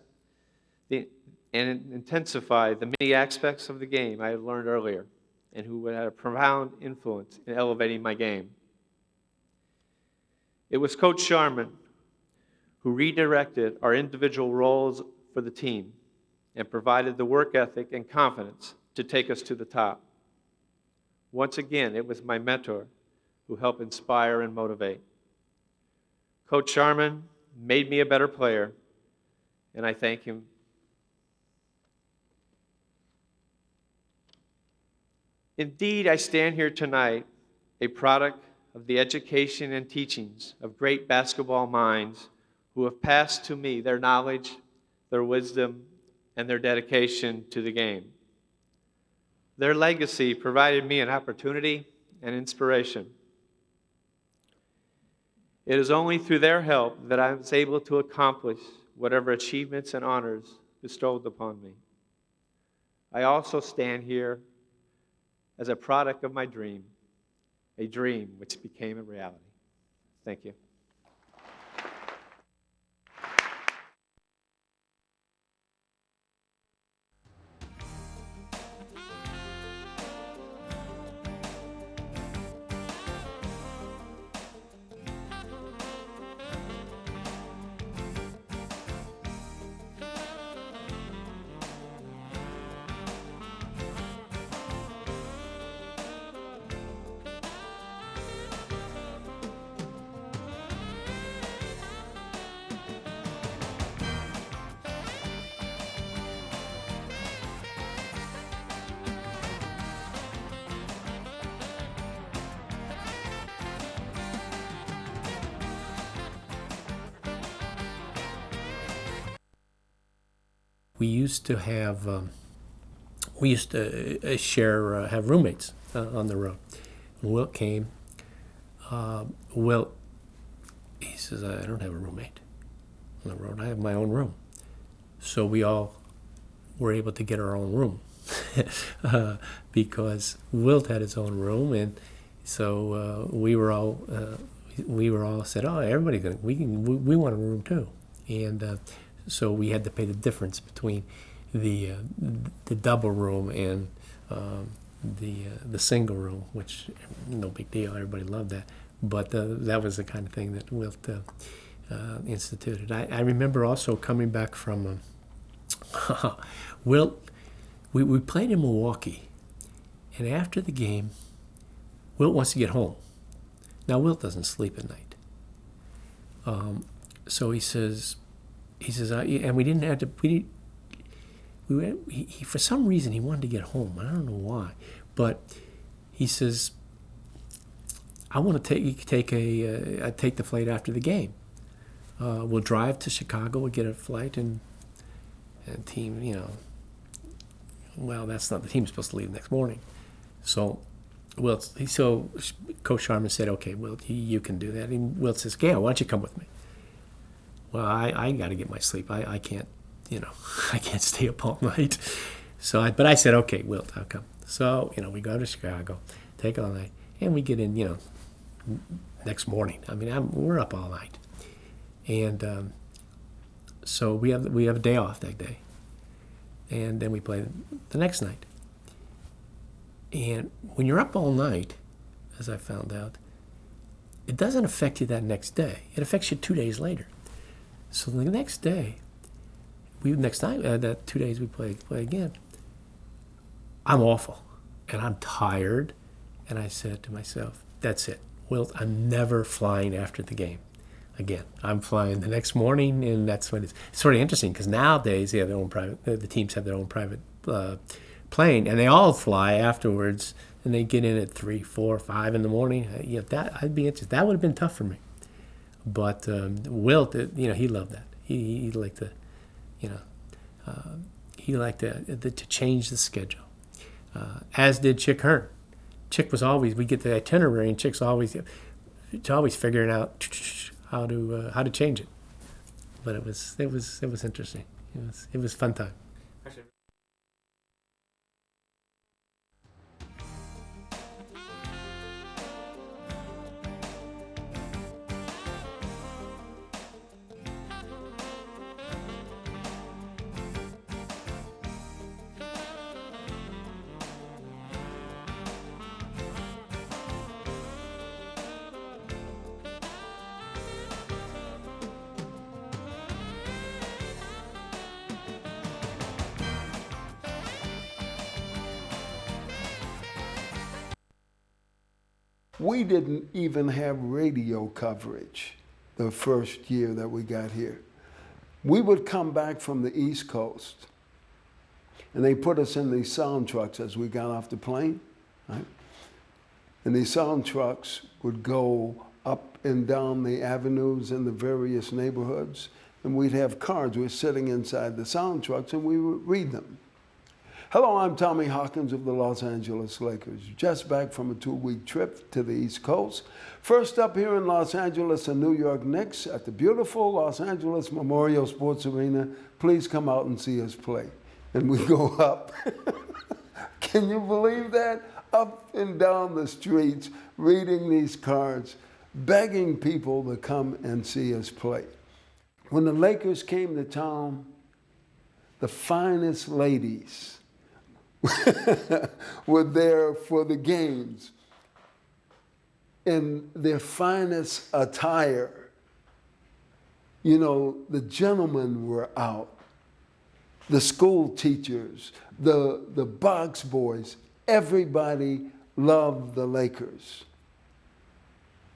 and intensify the many aspects of the game I had learned earlier, and who had a profound influence in elevating my game. It was Coach Sharman who redirected our individual roles for the team and provided the work ethic and confidence to take us to the top. Once again, it was my mentor who helped inspire and motivate. Coach Sharman made me a better player, and I thank him. Indeed, I stand here tonight, a product of the education and teachings of great basketball minds who have passed to me their knowledge, their wisdom, and their dedication to the game. Their legacy provided me an opportunity and inspiration. It is only through their help that I was able to accomplish whatever achievements and honors bestowed upon me. I also stand here as a product of my dream, a dream which became a reality. Thank you. we used to have have roommates on the road. When Wilt came, he says, I don't have a roommate on the road. I have my own room. So we all were able to get our own room because Wilt had his own room, and so we were all said, oh, everybody we want a room too, and so we had to pay the difference between the double room and the single room, which no big deal. Everybody loved that, but that was the kind of thing that Wilt instituted. I remember also coming back from Wilt. We played in Milwaukee, and after the game, Wilt wants to get home. Now Wilt doesn't sleep at night, so he says, and we didn't have to. He for some reason he wanted to get home. I don't know why, but he says, I want to take the flight after the game. We'll drive to Chicago. We'll get a flight and team. Well, that's not the team's supposed to leave the next morning. So Coach Sharman said, okay, Wilt, you can do that. And Wilt says, Gail, why don't you come with me? Well, I got to get my sleep. I can't. I can't stay up all night. But I said, okay, Wilt, I'll come. So, we go to Chicago, take all night, and we get in, next morning. I mean, we're up all night. And so we have a day off that day. And then we play the next night. And when you're up all night, as I found out, it doesn't affect you that next day. It affects you 2 days later. So the next day, that 2 days we play again, I'm awful and I'm tired, and I said to myself, that's it, Wilt, I'm never flying after the game again. I'm flying the next morning, and that's when it's sort of interesting because nowadays they have their own private. The teams have their own private plane, and they all fly afterwards, and they get in at 3, 4, 5 in the morning. I'd be interested. That would have been tough for me, but Wilt, he loved that. He liked to. He liked to change the schedule, as did Chick Hearn. Chick was always, we get the itinerary, and Chick's always figuring out how to change it. But it was interesting. It was fun time. We didn't even have radio coverage the first year that we got here. We would come back from the East Coast, and they put us in these sound trucks as we got off the plane, right? And these sound trucks would go up and down the avenues in the various neighborhoods, and we'd have cards. We're sitting inside the sound trucks, and we would read them. Hello, I'm Tommy Hawkins of the Los Angeles Lakers, just back from a 2-week trip to the East Coast. First up here in Los Angeles, the New York Knicks at the beautiful Los Angeles Memorial Sports Arena. Please come out and see us play. And we go up. Can you believe that? Up and down the streets, reading these cards, begging people to come and see us play. When the Lakers came to town, the finest ladies were there for the games in their finest attire. The gentlemen were out, the school teachers, the box boys, everybody loved the Lakers.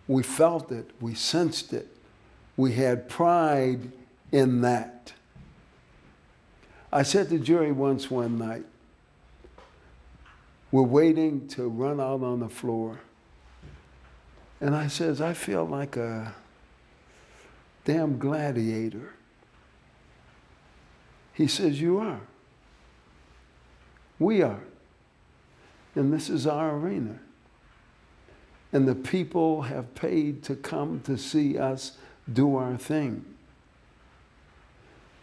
We felt it, we sensed it, we had pride in that. I said to Jerry once one night, we're waiting to run out on the floor. And I says, I feel like a damn gladiator. He says, you are. We are. And this is our arena. And the people have paid to come to see us do our thing.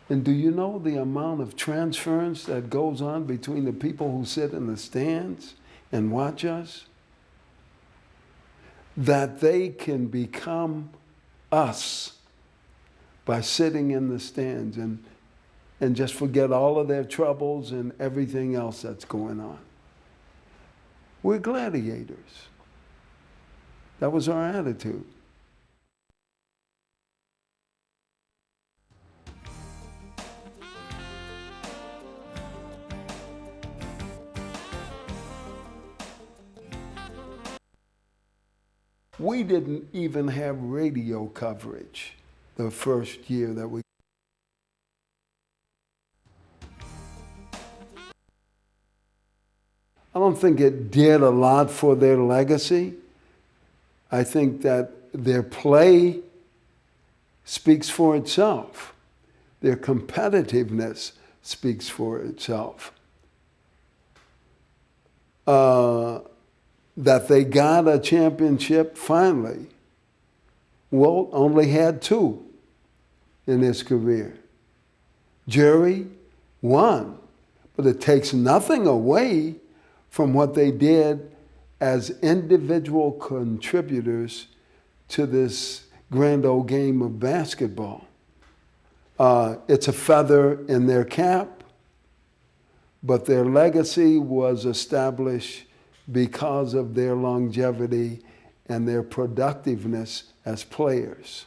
And do you know the amount of transference that goes on between the people who sit in the stands and watch us? That they can become us by sitting in the stands and just forget all of their troubles and everything else that's going on. We're gladiators. That was our attitude. We didn't even have radio coverage the first year that we. I don't think it did a lot for their legacy. I think that their play speaks for itself. Their competitiveness speaks for itself. That they got a championship finally. Walt only had 2 in his career. Jerry, 1. But it takes nothing away from what they did as individual contributors to this grand old game of basketball. It's a feather in their cap, but their legacy was established because of their longevity and their productiveness as players.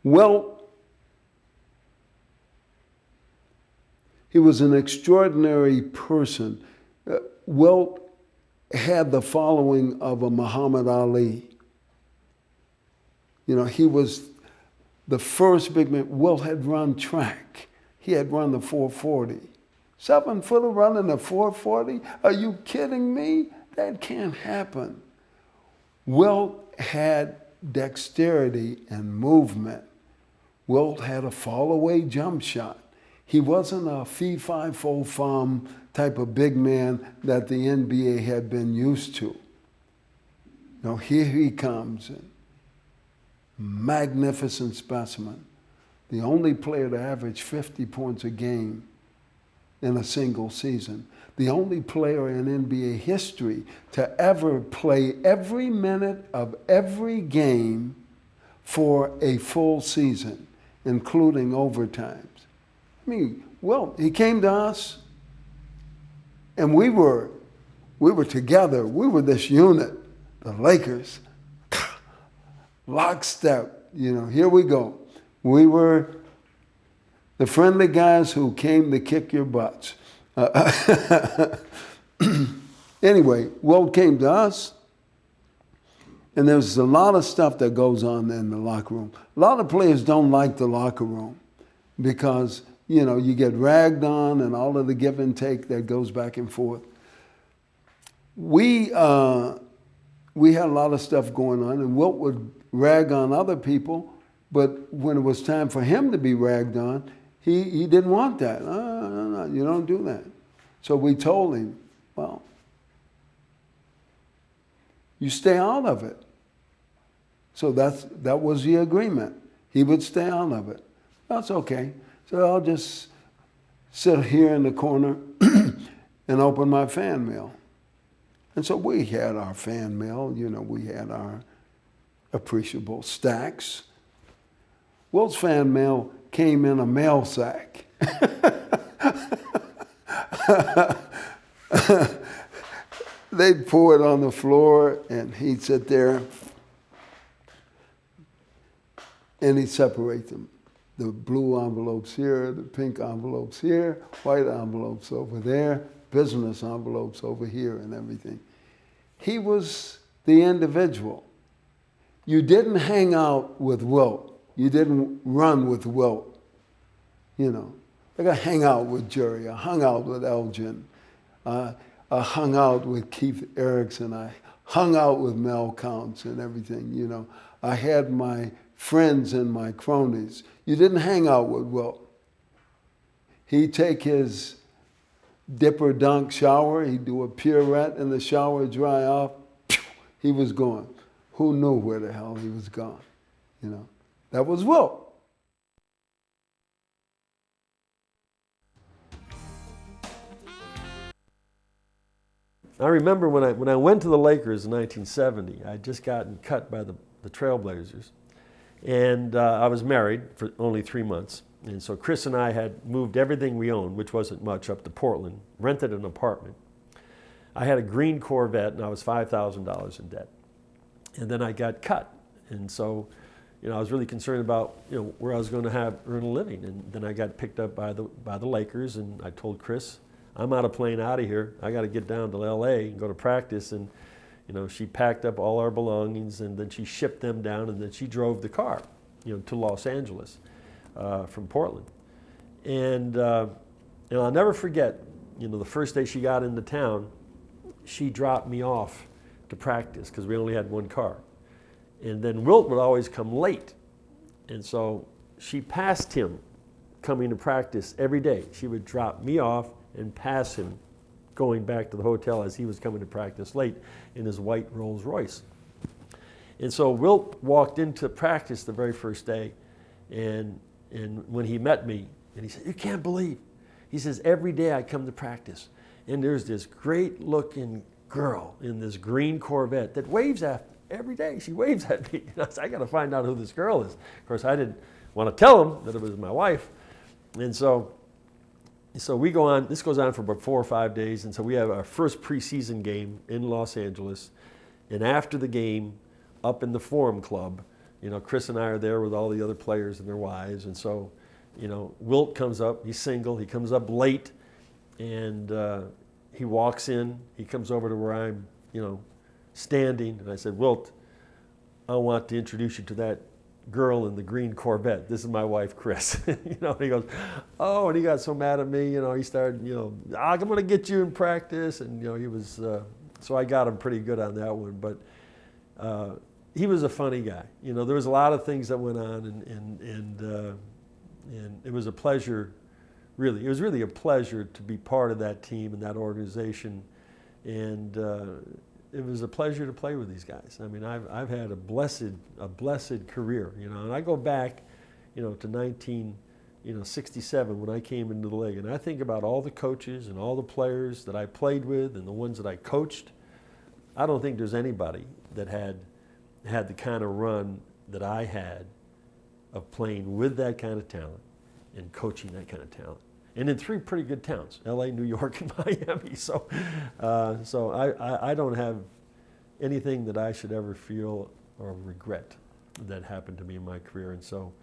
Well, he was an extraordinary person. Wilt had the following of a Muhammad Ali. You know, he was the first big man. Wilt had run track. He had run the 440. 7-footer running the 440? Are you kidding me? That can't happen. Wilt had dexterity and movement. Wilt had a fall-away jump shot. He wasn't a fee-fi-fo-fum type of big man that the NBA had been used to. Now here he comes, magnificent specimen. The only player to average 50 points a game in a single season. The only player in NBA history to ever play every minute of every game for a full season, including overtimes. I mean, well, he came to us, and we were together. We were this unit, the Lakers, lockstep. You know, here we go. We were the friendly guys who came to kick your butts. Anyway, Wilt came to us, and there's a lot of stuff that goes on in the locker room. A lot of players don't like the locker room because, you know, you get ragged on and all of the give and take that goes back and forth. We had a lot of stuff going on, and Wilt would rag on other people, but when it was time for him to be ragged on, he didn't want that. No, you don't do that. So we told him, well, you stay out of it. So that was the agreement. He would stay out of it. That's okay. So I'll just sit here in the corner and open my fan mail. And so we had our fan mail. You know, we had our appreciable stacks Wilt's fan mail came in a mail sack. They'd pour it on the floor, and he'd sit there, and he'd separate them. The blue envelopes here, the pink envelopes here, white envelopes over there, business envelopes over here, and everything. He was the individual. You didn't hang out with Wilt. You didn't run with Wilt. You know, like I hang out with Jerry. I hung out with Elgin. I hung out with Keith Erickson. I hung out with Mel Counts and everything, you know. I had my friends and my cronies. You didn't hang out with Wilt. He'd take his dipper dunk shower. He'd do a pirouette in the shower, dry off. He was gone. Who knew where the hell he was gone? You know, that was Wilt. I remember when I went to the Lakers in 1970, I'd just gotten cut by the Trailblazers. And I was married for only 3 months. And so Chris and I had moved everything we owned, which wasn't much, up to Portland, rented an apartment. I had a green Corvette, and I was $5,000 in debt. And then I got cut. And so, you know, I was really concerned about, you know, where I was going to earn a living. And then I got picked up by the Lakers, and I told Chris, I'm out of plane out of here. I got to get down to LA and go to practice. And, you know, she packed up all our belongings, and then she shipped them down, and then she drove the car, you know, to Los Angeles from Portland. And I'll never forget, you know, the first day she got into town, she dropped me off to practice because we only had one car. And then Wilt would always come late. And so she passed him coming to practice every day. She would drop me off and pass him going back to the hotel as he was coming to practice late in his white Rolls Royce. And so Wilt walked into practice the very first day, and when he met me, and he said, "You can't believe," he says, "every day I come to practice, and there's this great looking girl in this green Corvette that waves at every day. She waves at me." And I said, "I got to find out who this girl is." Of course, I didn't want to tell him that it was my wife. And so we go on, this goes on for about 4 or 5 days, and so we have our first preseason game in Los Angeles. And after the game, up in the Forum Club, you know, Chris and I are there with all the other players and their wives. And so, you know, Wilt comes up, he's single, he comes up late, and he walks in, he comes over to where I'm, you know, standing, and I said, "Wilt, I want to introduce you to that girl in the green Corvette. This is my wife, Chris." You know, and he goes, "Oh," and he got so mad at me, you know, he started, you know, "I'm going to get you in practice," and, you know, he was, so I got him pretty good on that one, but he was a funny guy. You know, there was a lot of things that went on, and it was a pleasure, really, it was really a pleasure to be part of that team and that organization, and it was a pleasure to play with these guys. I mean, I've had a blessed career, you know, and I go back, you know, to 1967 when I came into the league, and I think about all the coaches and all the players that I played with and the ones that I coached. I don't think there's anybody that had the kind of run that I had of playing with that kind of talent and coaching that kind of talent. And in 3 pretty good towns, LA, New York, and Miami. So I don't have anything that I should ever feel or regret that happened to me in my career. And so,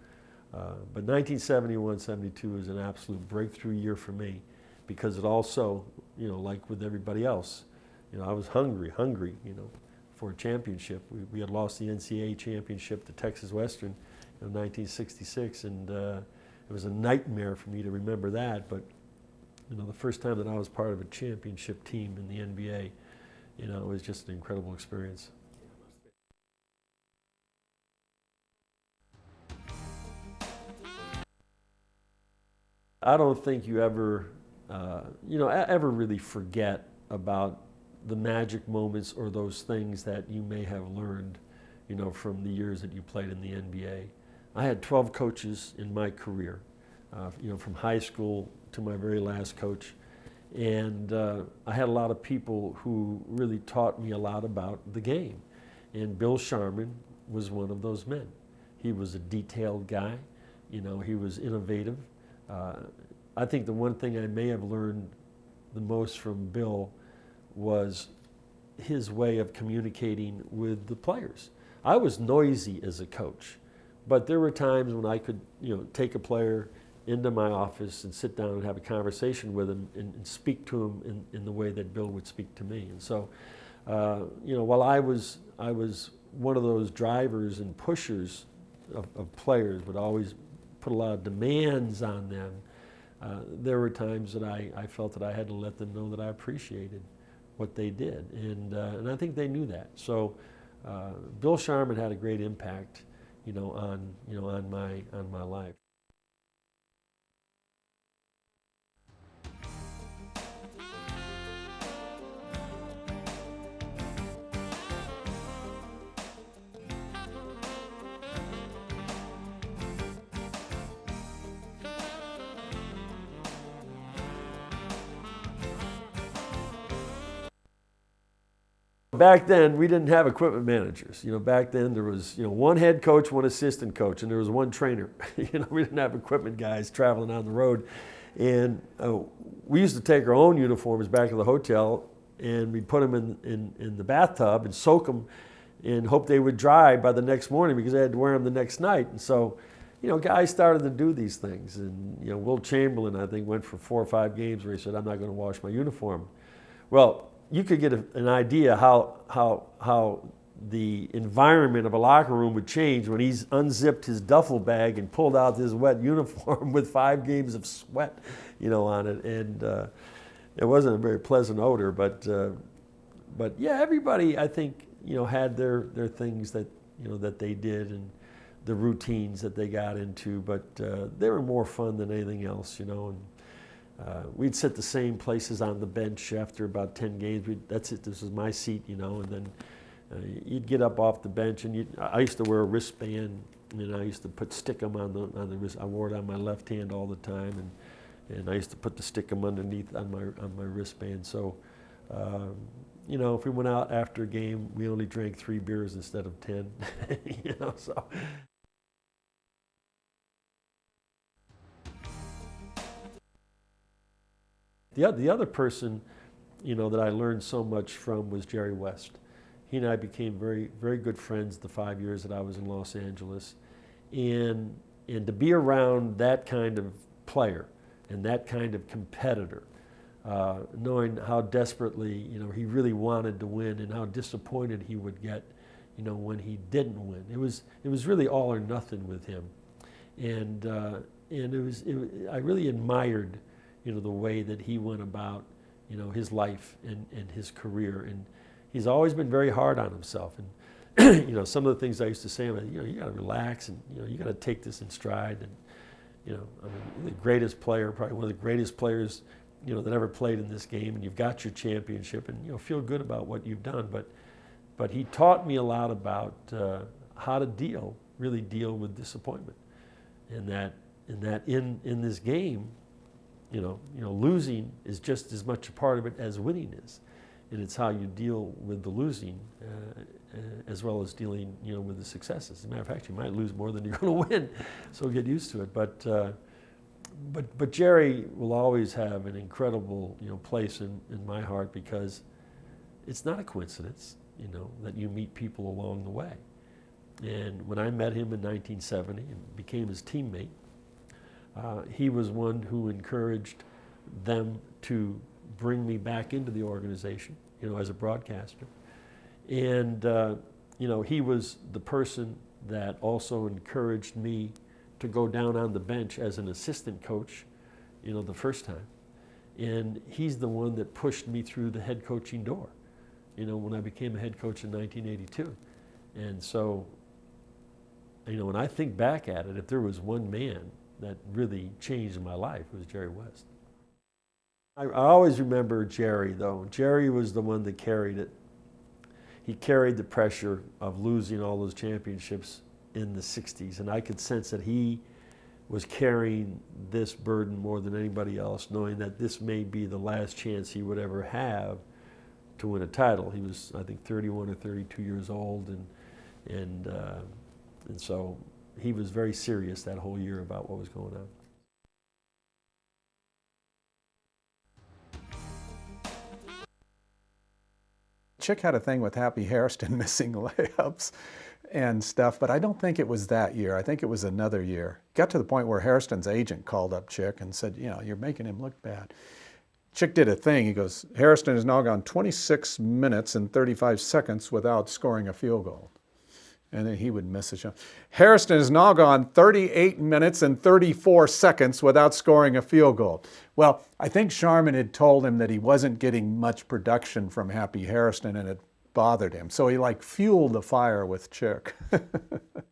but 1971-72 was an absolute breakthrough year for me, because it also, you know, like with everybody else, you know, I was hungry, you know, for a championship. We had lost the NCAA championship to Texas Western in 1966, and it was a nightmare for me to remember that, but, you know, the first time that I was part of a championship team in the NBA, you know, it was just an incredible experience. I don't think you ever, you know, ever really forget about the magic moments or those things that you may have learned, you know, from the years that you played in the NBA. I had 12 coaches in my career, you know, from high school to my very last coach. And I had a lot of people who really taught me a lot about the game. And Bill Sharman was one of those men. He was a detailed guy. You know, he was innovative. I think the one thing I may have learned the most from Bill was his way of communicating with the players. I was noisy as a coach, but there were times when I could, you know, take a player into my office and sit down and have a conversation with him and speak to him in the way that Bill would speak to me. And so, you know, while I was one of those drivers and pushers of players, would always put a lot of demands on them, there were times that I felt that I had to let them know that I appreciated what they did, and I think they knew that. So Bill Sharman had a great impact, you know, on my life. Back then, we didn't have equipment managers. You know, back then there was, you know, one head coach, one assistant coach, and there was one trainer. You know, we didn't have equipment guys traveling on the road. And we used to take our own uniforms back to the hotel, and we'd put them in the bathtub and soak them and hope they would dry by the next morning because they had to wear them the next night. And so, you know, guys started to do these things. And, you know, Wilt Chamberlain, I think, went for 4 or 5 games where he said, I'm not going to wash my uniform. Well, you could get an idea how the environment of a locker room would change when he's unzipped his duffel bag and pulled out his wet uniform with 5 games of sweat, you know, on it. And it wasn't a very pleasant odor, but yeah, everybody, I think, you know, had their things that, you know, that they did and the routines that they got into, but they were more fun than anything else, you know. And we'd sit the same places on the bench after about 10 games. That's it, this is my seat, you know, and then you'd get up off the bench, and I used to wear a wristband, and I used to put stickum on the wrist. I wore it on my left hand all the time, and I used to put the stickum underneath on my wristband. So, you know, if we went out after a game, we only drank 3 beers instead of 10, you know, so. The other person, you know, that I learned so much from was Jerry West. He and I became very, very good friends the 5 years that I was in Los Angeles. And to be around that kind of player and that kind of competitor, knowing how desperately, you know, he really wanted to win and how disappointed he would get, you know, when he didn't win. It was really all or nothing with him. And I really admired, you know, the way that he went about, you know, his life and his career. And he's always been very hard on himself. And, you know, some of the things I used to say, you know, you got to relax and, you know, you got to take this in stride. And, you know, I mean, the greatest player, probably one of the greatest players, you know, that ever played in this game, and you've got your championship, and, you know, feel good about what you've done. But he taught me a lot about how to really deal with disappointment. And that in this game, you know, losing is just as much a part of it as winning is, and it's how you deal with the losing as well as dealing, you know, with the successes. As a matter of fact, you might lose more than you're going to win, so get used to it. But Jerry will always have an incredible, you know, place in my heart, because it's not a coincidence, you know, that you meet people along the way. And when I met him in 1970 and became his teammate, he was one who encouraged them to bring me back into the organization, you know, as a broadcaster. And, you know, he was the person that also encouraged me to go down on the bench as an assistant coach, you know, the first time. And he's the one that pushed me through the head coaching door, you know, when I became a head coach in 1982. And so, you know, when I think back at it, if there was one man that really changed my life, it was Jerry West. I always remember Jerry, though. Jerry was the one that carried it. He carried the pressure of losing all those championships in the 60s, and I could sense that he was carrying this burden more than anybody else, knowing that this may be the last chance he would ever have to win a title. He was, I think, 31 or 32 years old, and so he was very serious that whole year about what was going on. Chick had a thing with Happy Hairston missing layups and stuff, but I don't think it was that year. I think it was another year. Got to the point where Hairston's agent called up Chick and said, you know, you're making him look bad. Chick did a thing. He goes, Hairston has now gone 26 minutes and 35 seconds without scoring a field goal. And then he would miss a shot. Hairston has now gone 38 minutes and 34 seconds without scoring a field goal. Well, I think Sharman had told him that he wasn't getting much production from Happy Hairston, and it bothered him. So he like fueled the fire with Chick.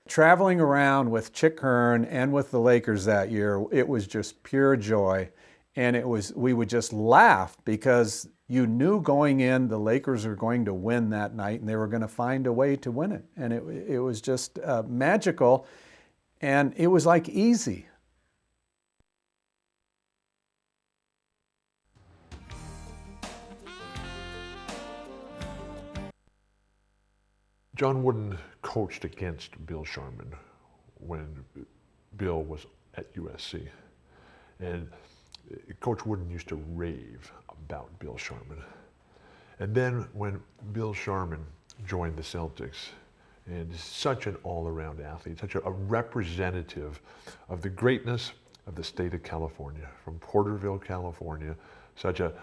Traveling around with Chick Hearn and with the Lakers that year, it was just pure joy. And we would just laugh because you knew going in the Lakers were going to win that night and they were going to find a way to win it. And it was just magical, and it was like easy. John Wooden coached against Bill Sharman when Bill was at USC. And Coach Wooden used to rave about Bill Sharman. And then when Bill Sharman joined the Celtics, and such an all-around athlete, such a representative of the greatness of the state of California, from Porterville, California, such a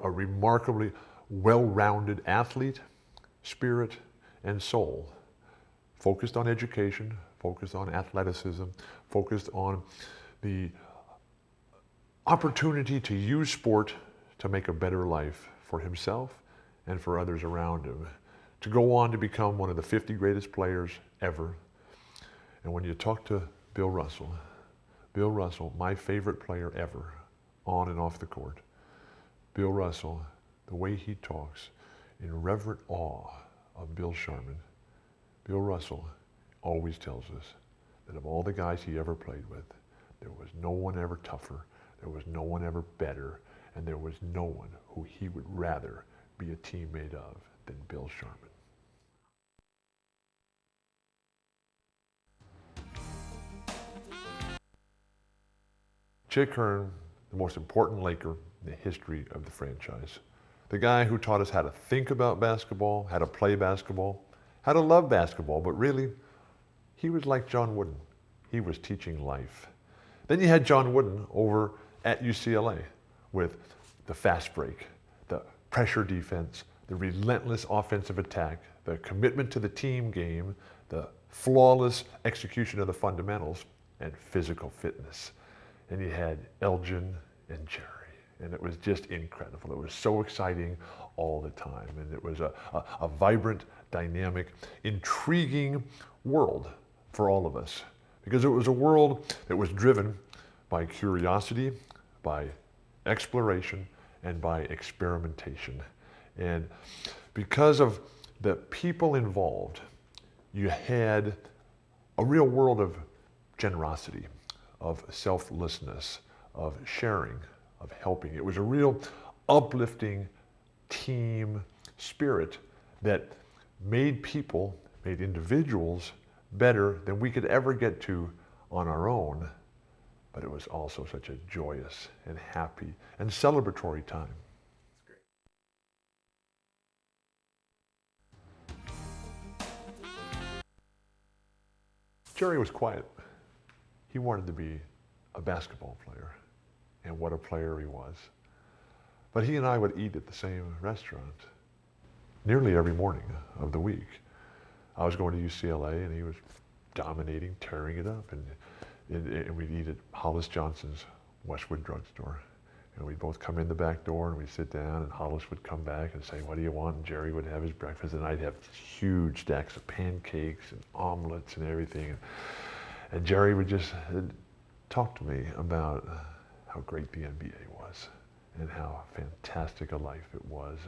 remarkably well-rounded athlete, spirit, and soul, focused on education, focused on athleticism, focused on the opportunity to use sport to make a better life for himself and for others around him, to go on to become one of the 50 greatest players ever. And when you talk to Bill Russell, my favorite player ever, on and off the court, Bill Russell, the way he talks in reverent awe of Bill Sharman, Bill Russell always tells us that of all the guys he ever played with, there was no one ever tougher, there was no one ever better, and there was no one who he would rather be a teammate of than Bill Sharman. Chick Hearn, the most important Laker in the history of the franchise. The guy who taught us how to think about basketball, how to play basketball, how to love basketball, but really, he was like John Wooden. He was teaching life. Then you had John Wooden over at UCLA with the fast break, the pressure defense, the relentless offensive attack, the commitment to the team game, the flawless execution of the fundamentals, and physical fitness. And you had Elgin and Jerry. And it was just incredible. It was so exciting all the time. And it was a vibrant, dynamic, intriguing world for all of us. Because it was a world that was driven by curiosity, by exploration, and by experimentation. And because of the people involved, you had a real world of generosity, of selflessness, of sharing, of helping. It was a real uplifting team spirit that made people, made individuals better than we could ever get to on our own. But it was also such a joyous and happy and celebratory time. Jerry was quiet. He wanted to be a basketball player, and what a player he was. But he and I would eat at the same restaurant nearly every morning of the week. I was going to UCLA, and he was dominating, tearing it up, and we'd eat at Hollis Johnson's Westwood Drugstore. And we'd both come in the back door, and we'd sit down, and Hollis would come back and say, "What do you want?" And Jerry would have his breakfast, and I'd have huge stacks of pancakes and omelets and everything. And Jerry would just talk to me about how great the NBA was and how fantastic a life it was.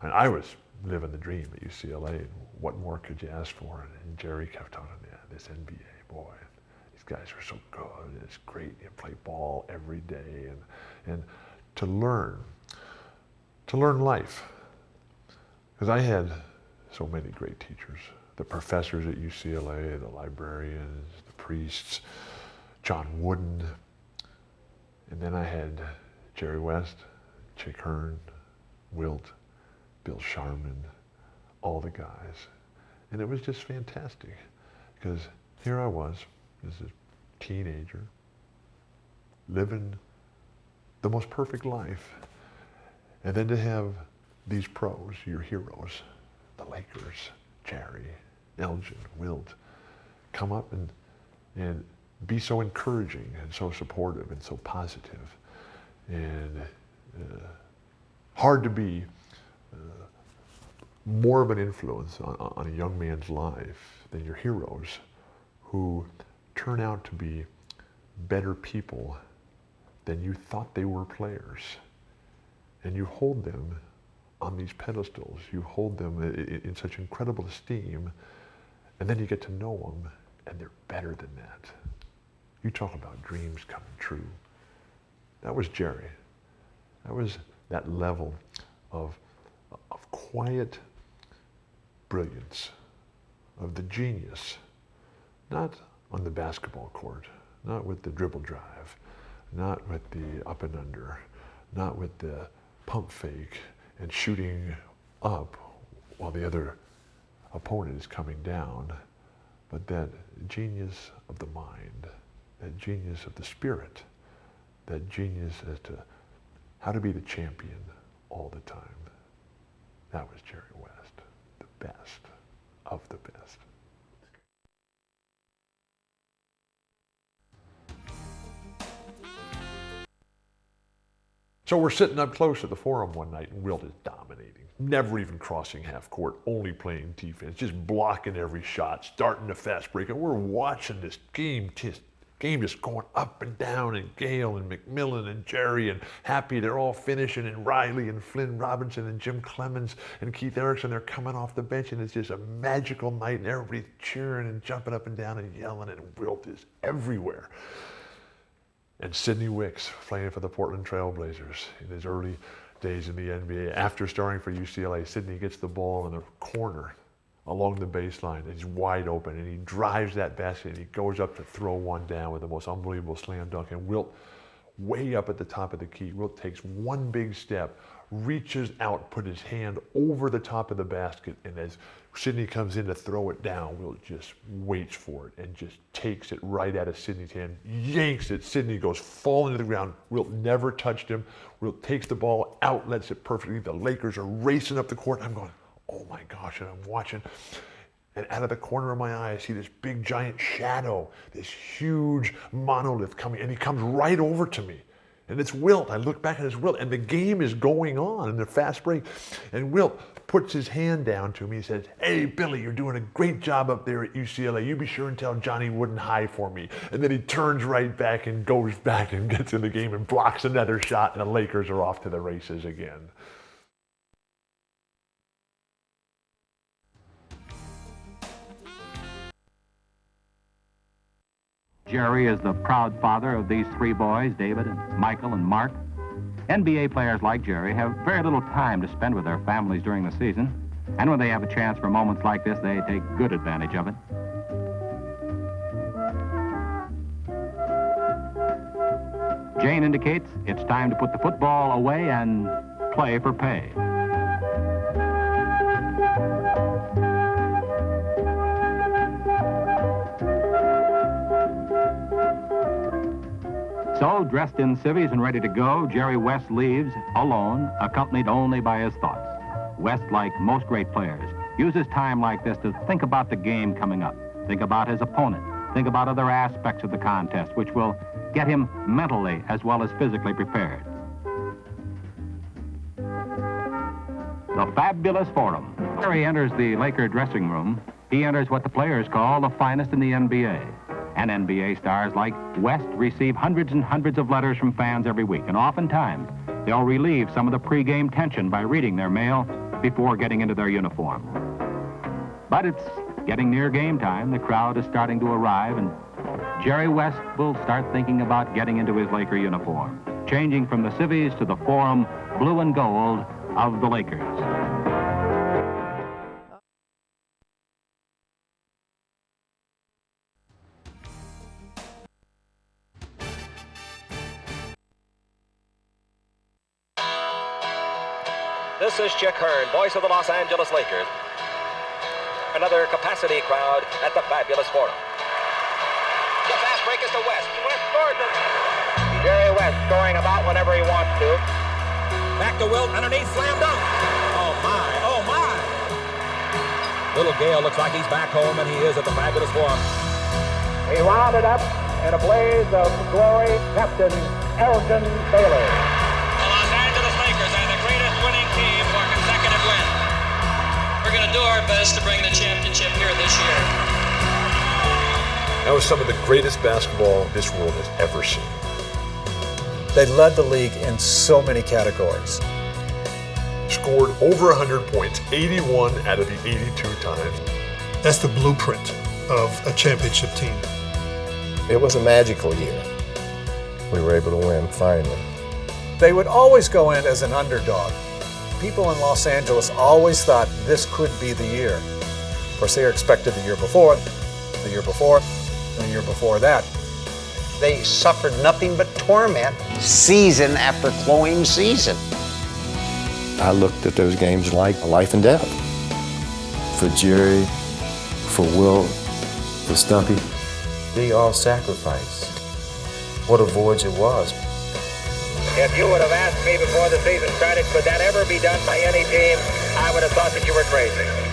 And I was living the dream at UCLA, and what more could you ask for? And Jerry kept talking, yeah, this NBA, boy, these guys are so good, and it's great, you play ball every day, and to learn life. Because I had so many great teachers, the professors at UCLA, the librarians, the Priest, John Wooden, and then I had Jerry West, Chick Hearn, Wilt, Bill Sharman, all the guys. And it was just fantastic because here I was, as a teenager, living the most perfect life. And then to have these pros, your heroes, the Lakers, Jerry, Elgin, Wilt, come up and be so encouraging and so supportive and so positive. And hard to be more of an influence on a young man's life than your heroes, who turn out to be better people than you thought they were players. And you hold them on these pedestals, you hold them in such incredible esteem, and then you get to know them, and they're better than that. You talk about dreams coming true. That was Jerry. That was that level of quiet brilliance, of the genius, not on the basketball court, not with the dribble drive, not with the up and under, not with the pump fake and shooting up while the other opponent is coming down, but that genius of the mind, that genius of the spirit, that genius as to how to be the champion all the time. That was Jerry West, the best of the best. So we're sitting up close at the Forum one night, and Wilt is dominating, never even crossing half court, only playing defense, just blocking every shot, starting the fast break. And we're watching this game just going up and down, and Gale and McMillan and Jerry and Happy, they're all finishing, and Riley and Flynn Robinson and Jim Clemens and Keith Erickson, they're coming off the bench, and it's just a magical night, and everybody's cheering and jumping up and down and yelling, and Wilt is everywhere. And Sidney Wicks, playing for the Portland Trail Blazers in his early days in the NBA. After starting for UCLA, Sidney gets the ball in the corner along the baseline, and he's wide open, and he drives that basket, and he goes up to throw one down with the most unbelievable slam dunk. And Wilt, way up at the top of the key, Wilt takes one big step, reaches out, put his hand over the top of the basket, and as Sidney comes in to throw it down, Wilt just waits for it and just takes it right out of Sidney's hand, yanks it. Sidney goes falling to the ground. Wilt never touched him. Wilt takes the ball, outlets it perfectly. The Lakers are racing up the court. I'm going, oh my gosh, and I'm watching. And out of the corner of my eye, I see this big giant shadow, this huge monolith coming, and he comes right over to me. And it's Wilt. I look back and it's Wilt, and the game is going on in the fast break. And Wilt puts his hand down to me. He says, "Hey, Billy, you're doing a great job up there at UCLA. You be sure and tell Johnny Wooden hi for me." And then he turns right back and goes back and gets in the game and blocks another shot, and the Lakers are off to the races again. Jerry is the proud father of these three boys, David and Michael and Mark. NBA players like Jerry have very little time to spend with their families during the season, and when they have a chance for moments like this, they take good advantage of it. Jane indicates it's time to put the football away and play for pay. So, dressed in civvies and ready to go, Jerry West leaves alone, accompanied only by his thoughts. West, like most great players, uses time like this to think about the game coming up, think about his opponent, think about other aspects of the contest, which will get him mentally as well as physically prepared. The fabulous Forum. Jerry enters the Laker dressing room. He enters what the players call the finest in the NBA. And NBA stars like West receive hundreds and hundreds of letters from fans every week, and oftentimes they'll relieve some of the pregame tension by reading their mail before getting into their uniform. But it's getting near game time. The crowd is starting to arrive, and Jerry West will start thinking about getting into his Laker uniform, changing from the civvies to the Forum blue and gold of the Lakers. This is Chick Hearn, voice of the Los Angeles Lakers. Another capacity crowd at the fabulous Forum. The fast break is to West. West scores it. Jerry West scoring about whenever he wants to. Back to Wilt, underneath, slam dunk. Oh my, oh my. Little Gale looks like he's back home, and he is at the fabulous Forum. He wound it up in a blaze of glory, Captain Elgin Baylor. The Los Angeles Lakers are the greatest winning team for consecutive wins. We're going to do our best to bring the championship here this year. That was some of the greatest basketball this world has ever seen. They led the league in so many categories. Scored over 100 points, 81 out of the 82 times. That's the blueprint of a championship team. It was a magical year. We were able to win, finally. They would always go in as an underdog. People in Los Angeles always thought this could be the year. Of course, they were expected the year before, the year before, and the year before that. They suffered nothing but torment season after closing season. I looked at those games like life and death. For Jerry, for Wilt, for Stumpy, they all sacrificed. What a voyage it was. If you would have asked me before the season started, could that ever be done by any team, I would have thought that you were crazy.